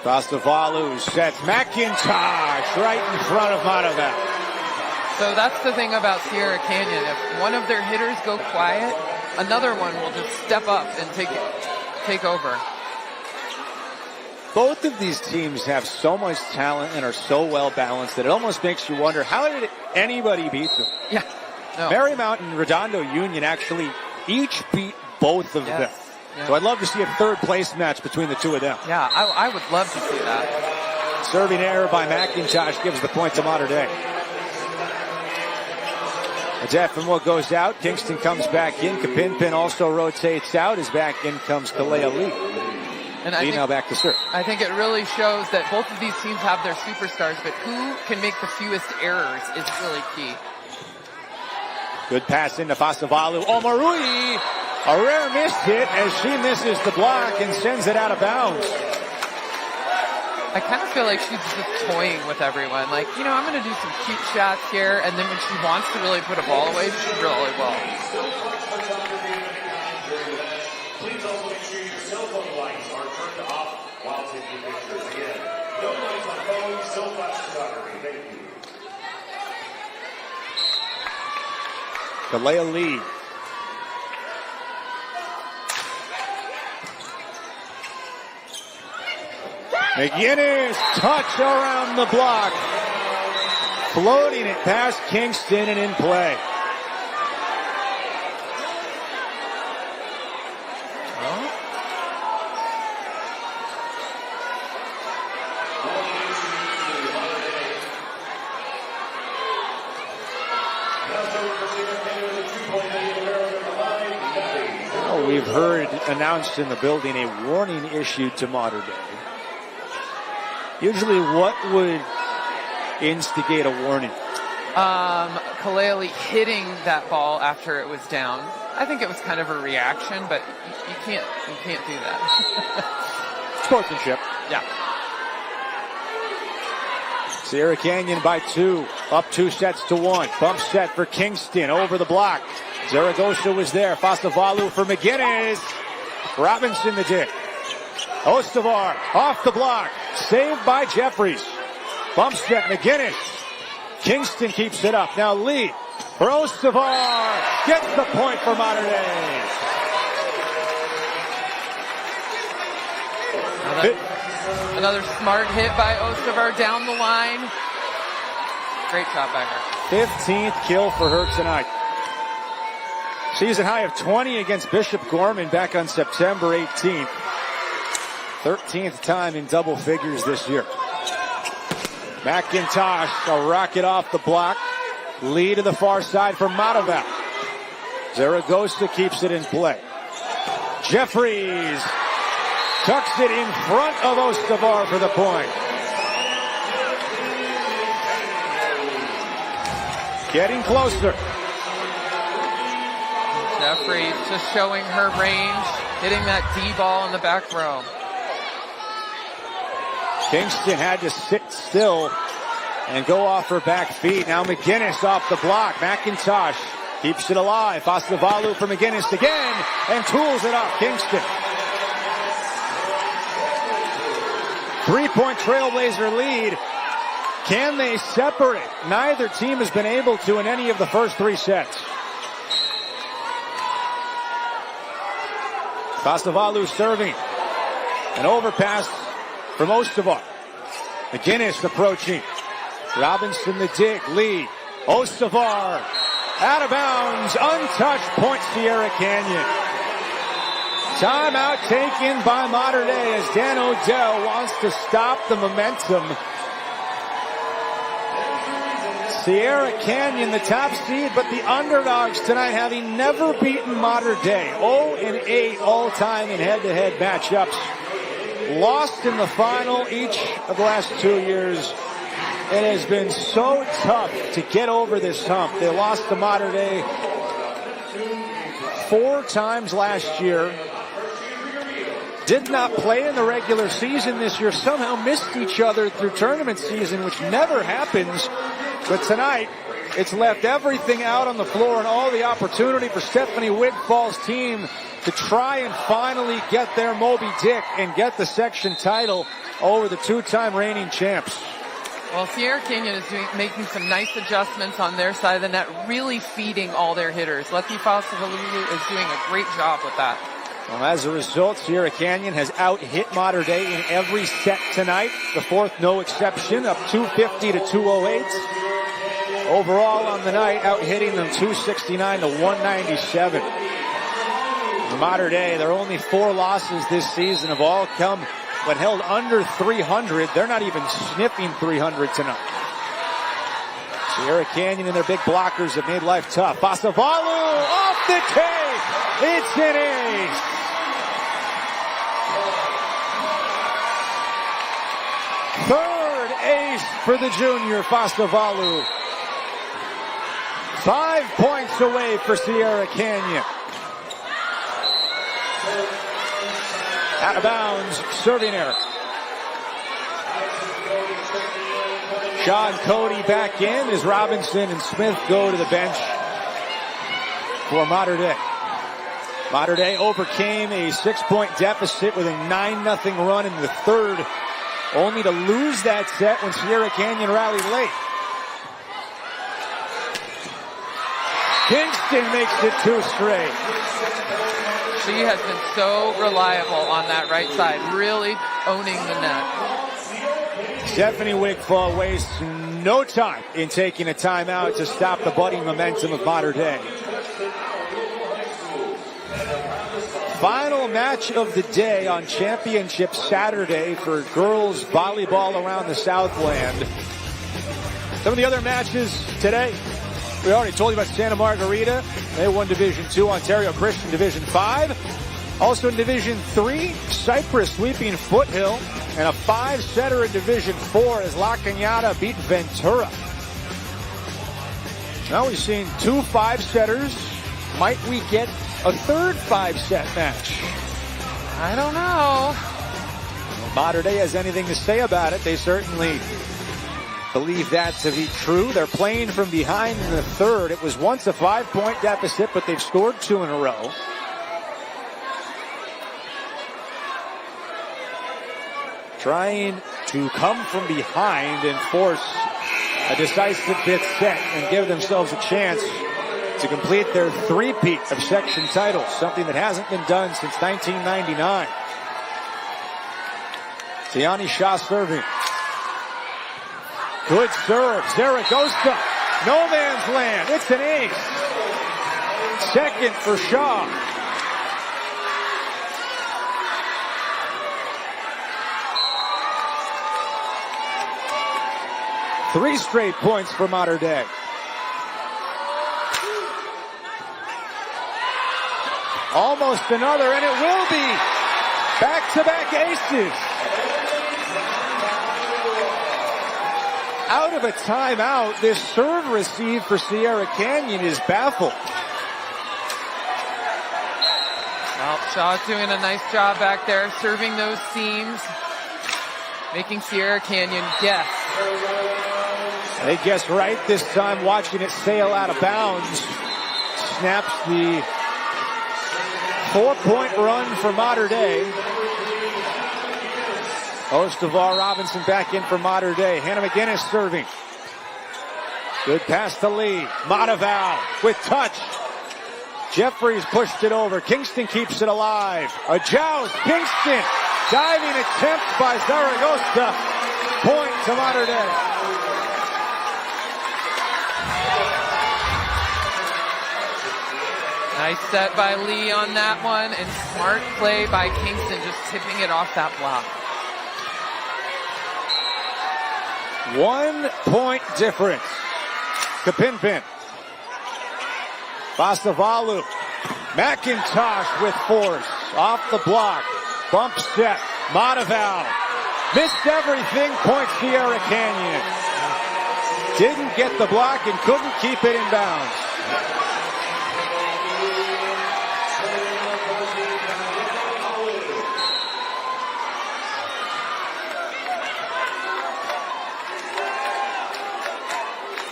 Pasavalu sets McIntosh right in front of Amadavau. So that's the thing about Sierra Canyon. If one of their hitters go quiet, another one will just step up and take over. both of these teams have so much talent and are so well balanced that it almost makes you wonder, how did anybody beat them? Yeah. No. Marymount and Redondo Union actually each beat both of them. Yeah. So I'd love to see a third place match between the two of them. Yeah, I would love to see that. Serving error by McIntosh gives the point to Mater Dei. Adefimo goes out. Kingston comes back in. Kapinpin also rotates out. As back in comes Kalea Lee. And Lee now back to serve. I think it really shows that both of these teams have their superstars, but who can make the fewest errors is really key. Good pass into Fasavalu. Marui, a rare miss hit as she misses the block and sends it out of bounds. I kind of feel like she's just toying with everyone. Like, you know, I'm going to do some cute shots here, and then when she wants to really put a ball away, she really will. Please also make sure your cell phone lights are turned off while taking pictures. Again, no lights on phones, no flash photography. Thank you. Kalea Lee. McGinnis, touch around the block. Floating it past Kingston and in play. We've heard announced in the building a warning issued to Mater Dei. Usually what would instigate a warning? Kalea Lee hitting that ball after it was down. I think it was kind of a reaction, but you can't do that. Sportsmanship. Yeah. Sierra Canyon by 2, up 2-1. Bump set for Kingston over the block. Zaragoza was there. Fasavalu for McGinnis. Robinson the dig. Ostavar off the block. Saved by Jeffries. Bump set McGinnis. Kingston keeps it up. Now Lee for Ostavar. Gets the point for Mater Dei. Another smart hit by Ostavar down the line. Great shot by her. 15th kill for her tonight. Season high of 20 against Bishop Gorman back on September 18th. 13th time in double figures this year. McIntosh, a rocket off the block. Lee to the far side for Mataval. Zaragoza keeps it in play. Jeffries tucks it in front of Ostavar for the point. Getting closer. Jeffries just showing her range, hitting that D ball in the back row. Kingston had to sit still and go off her back feet. Now McGinnis off the block. McIntosh keeps it alive. Fasavalu for McGinnis again and tools it off Kingston. 3-point Trailblazer lead. Can they separate? Neither team has been able to in any of the first 3 sets. Fasavalu serving. An overpass from Ostavar. McGinnis approaching. Robinson the dig. Lee. Ostavar. Out of bounds. Untouched. Point Sierra Canyon. Timeout taken by Mater Dei as Dan Odell wants to stop the momentum. Sierra Canyon, the top seed, but the underdogs tonight, having never beaten Mater Dei. 0-8 all-time in head-to-head matchups. Lost in the final each of the last 2 years. It has been so tough to get over this hump. They lost to Mater Dei 4 times last year. Did not play in the regular season this year. Somehow missed each other through tournament season, which never happens. But tonight, it's left everything out on the floor and all the opportunity for Stephanie Wigfall's team to try and finally get their Moby Dick and get the section title over the 2-time reigning champs. Well, Sierra Canyon is making some nice adjustments on their side of the net, really feeding all their hitters. Lefty Fasavalu is doing a great job with that. Well, as a result, Sierra Canyon has out-hit Mater Dei in every set tonight. The fourth, no exception, up 250 to 208. Overall on the night, out-hitting them 269 to 197. Mater Dei, their only 4 losses this season have all come when held under 300. They're not even sniffing 300 tonight. Sierra Canyon and their big blockers have made life tough. Pasavalu off the tape. It's an ace. Third ace for the junior, Pasavalu. 5 points away for Sierra Canyon. Out of bounds, serving error. Sean Cody back in as Robinson and Smith go to the bench for Mater Dei. Mater Dei overcame a 6-point deficit with a 9-0 run in the third, only to lose that set when Sierra Canyon rallied late. Kingston makes it 2 straight. She has been so reliable on that right side, really owning the net. Stephanie Wigfall wastes no time in taking a timeout to stop the budding momentum of Mater Dei. Final match of the day on Championship Saturday for girls volleyball around the Southland. Some of the other matches today. We already told you about Santa Margarita. They won Division II, Ontario Christian Division 5. Also in Division 3, Cypress sweeping Foothill. And a 5-setter in Division 4 as La Cañada beat Ventura. Now we've seen 2 5-setters. Might we get a third 5-set match? I don't know. If Mater Dei has anything to say about it, they certainly believe that to be true. They're playing from behind in the third. It was once a 5-point deficit, but they've scored 2 in a row. Trying to come from behind and force a decisive 5th set and give themselves a chance to complete their three-peat of section titles, something that hasn't been done since 1999. Tiani Shah serving. Good serve. Zaragoza. No man's land. It's an ace. Second for Shaw. Three straight points for Mater Dei. Almost another, and it will be. Back-to-back aces. Out of a timeout, this serve receive for Sierra Canyon is baffled. Well, Shaw's doing a nice job back there, serving those seams, making Sierra Canyon guess. They guess right this time, watching it sail out of bounds. Snaps the 4-point run for Mater Dei. Ostavar Robinson back in for Mater Dei. Hannah McGinnis serving. Good pass to Lee. Mataval with touch. Jeffries pushed it over. Kingston keeps it alive. A joust. Kingston. Diving attempt by Zaragoza. Point to Mater Dei. Nice set by Lee on that one, and smart play by Kingston, just tipping it off that block. 1 point difference. Kapinpin. Pasavalu. McIntosh with force. Off the block. Bump set. Mataval. Missed everything. Point Sierra Canyon. Didn't get the block and couldn't keep it in bounds.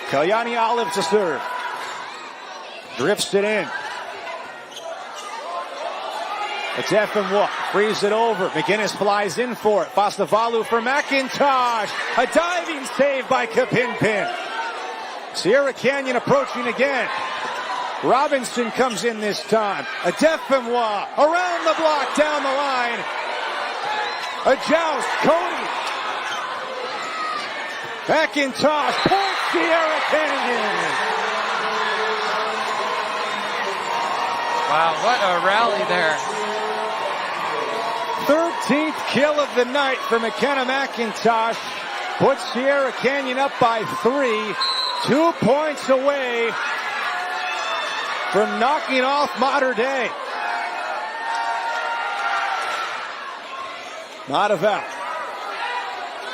Kalyani Olive to serve. Drifts it in. It's F and Wook. Frees it over. McGinnis flies in for it. Pasavalu for McIntosh. A diving save by Kapinpin. Sierra Canyon approaching again. Robinson comes in this time. A Defenwa around the block, down the line. A joust, Cody. McIntosh, point Sierra Canyon. Wow, what a rally there. 13th kill of the night for McKenna McIntosh. Puts Sierra Canyon up by 3. 2 points away from knocking off Mater Dei. Mataval.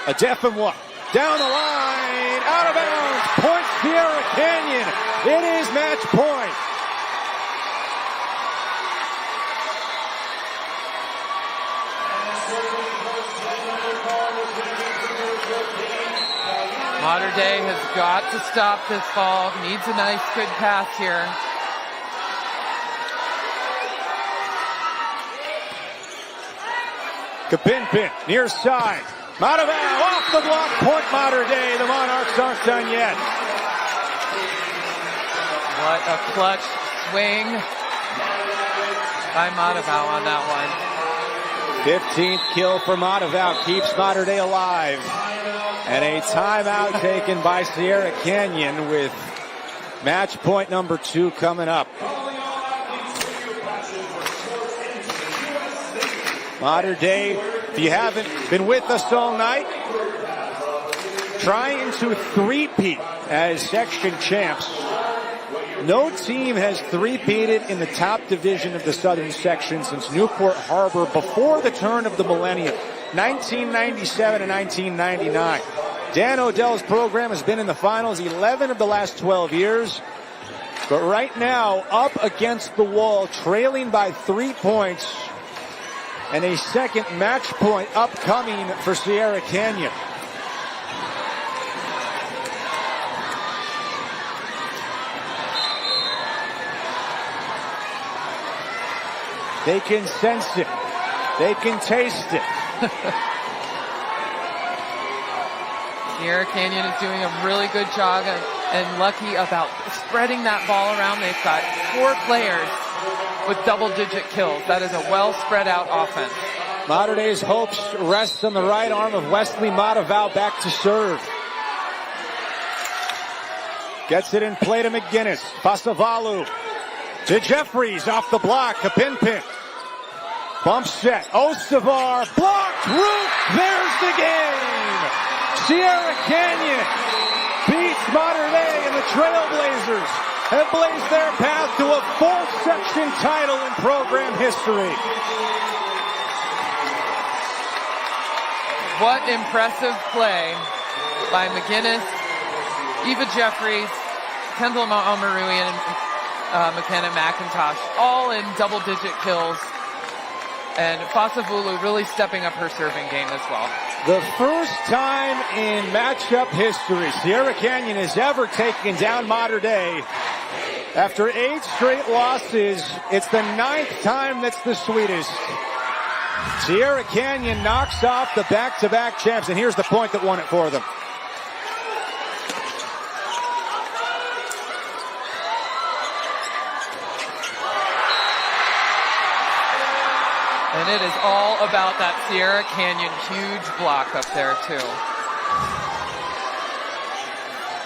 A Defenwa. Down the line. Out of bounds. Point Sierra Canyon. It is match point. Mater Dei has got to stop this ball. Needs a nice, good pass here. Kapinpin, near side. Mataval off the block. Point Mater Dei. The Monarchs aren't done yet. What a clutch swing by Mataval on that one. 15th kill for Mataval keeps Mater Dei alive. And a timeout taken by Sierra Canyon with match point number 2 coming up. Mater Dei, if you haven't been with us all night, trying to three-peat as section champs. No team has three-peated in the top division of the Southern Section since Newport Harbor before the turn of the millennium, 1997 and 1999. Dan Odell's program has been in the finals 11 of the last 12 years. But right now, up against the wall, trailing by 3 points, and a second match point upcoming for Sierra Canyon. They can sense it. They can taste it. Sierra Canyon is doing a really good job and lucky about spreading that ball around. They've got 4 players with double-digit kills. That is a well spread out offense. Mater Dei's hopes rest on the right arm of Wesley Mataval, back to serve. Gets it in play to McGinnis. Pasavalu to Jeffries off the block. Kapinpin. Bump set. Ostavar blocked. Root. There's the game. Sierra Canyon beats Mater Dei, and the Trailblazers have blazed their path to a 4th section title in program history. What impressive play by McGinnis, Eva Jeffries, Kendall Omarui, and McKenna McIntosh, all in double-digit kills. And Fasavulu really stepping up her serving game as well. The first time in matchup history Sierra Canyon has ever taken down Mater Dei. After 8 straight losses, it's the 9th time that's the sweetest. Sierra Canyon knocks off the back-to-back champs, and here's the point that won it for them. And it is all about that Sierra Canyon huge block up there, too.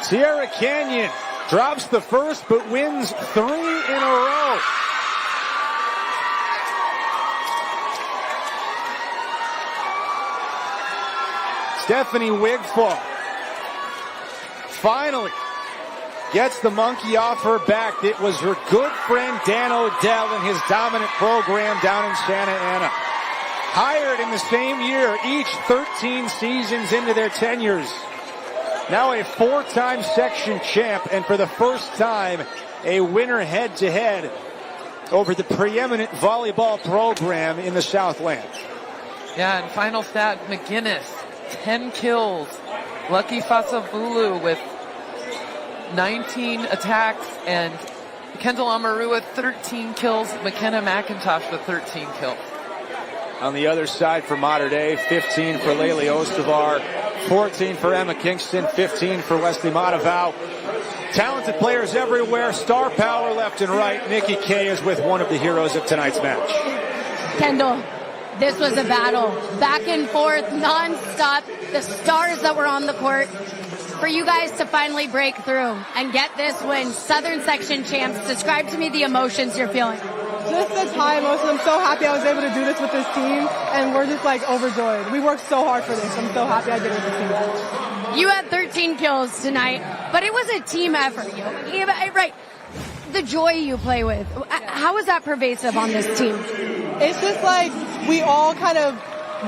Sierra Canyon drops the first, but wins 3 in a row. Stephanie Wigfall finally gets the monkey off her back. It was her good friend Dan Odell and his dominant program down in Santa Ana. Hired in the same year, each 13 seasons into their tenures. Now a 4-time section champ, and for the first time, a winner head-to-head over the preeminent volleyball program in the Southland. Yeah, and final stat, McGinnis, 10 kills. Lucky Fasavulu with 19 attacks, and Kendall Amaru with 13 kills. McKenna McIntosh with 13 kills. On the other side for Mater Dei, 15 for Laylee Ostavar, 14 for Emma Kingston, 15 for Wesley Mataval. Talented players everywhere, star power left and right. Nikki K is with one of the heroes of tonight's match. Kendall, this was a battle. Back and forth, non-stop. The stars that were on the court. For you guys to finally break through and get this win, Southern Section champs, describe to me the emotions you're feeling. Just such high emotions. I'm so happy I was able to do this with this team, and we're just like overjoyed. We worked so hard for this. I'm so happy I did it with this team. You had 13 kills tonight, but it was a team effort. Right. The joy you play with, how is that pervasive on this team? It's just like we all kind of,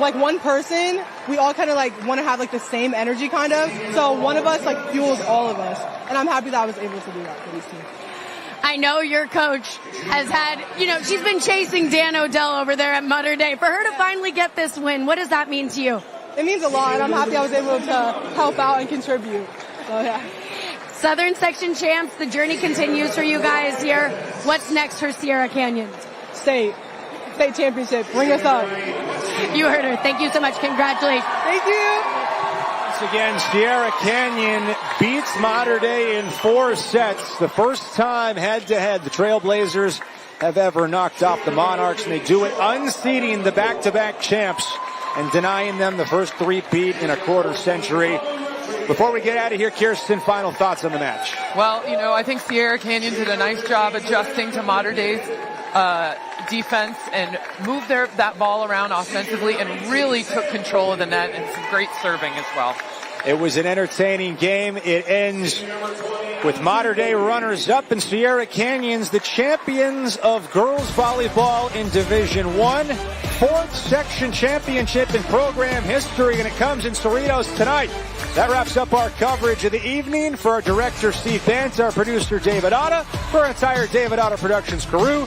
like one person, we all kind of like want to have like the same energy kind of. So one of us like fuels all of us. And I'm happy that I was able to do that for this team. I know your coach has had, she's been chasing Dan Odell over there at Mater Dei. For her to finally get this win, what does that mean to you? It means a lot, and I'm happy I was able to help out and contribute. So yeah. Southern Section champs, the journey continues for you guys here. What's next for Sierra Canyon? State championship. Bring us up. You heard her. Thank you so much. Congratulations. Thank you. Once again, Sierra Canyon beats Mater Dei in 4 sets. The first time head-to-head the Trailblazers have ever knocked off the Monarchs, and they do it unseating the back-to-back champs and denying them the first three-peat in a quarter century. Before we get out of here, Kirsten, final thoughts on the match. Well, I think Sierra Canyon did a nice job adjusting to Mater Dei's defense and moved that ball around offensively and really took control of the net and some great serving as well. It was an entertaining game. It ends with Mater Dei runners-up and Sierra Canyons the champions of girls volleyball in Division I. 4th section championship in program history, and it comes in Cerritos tonight. That wraps up our coverage of the evening. For our director, Steve Banta, our producer, David Otta, for our entire David Otta Productions crew,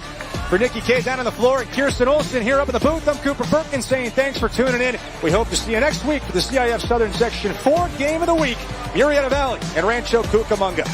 for Nikki K down on the floor and Kirsten Olsen here up in the booth, I'm Cooper Perkins saying thanks for tuning in. We hope to see you next week for the CIF Southern Section 4 Game of the Week, Murrieta Valley and Rancho Cucamonga.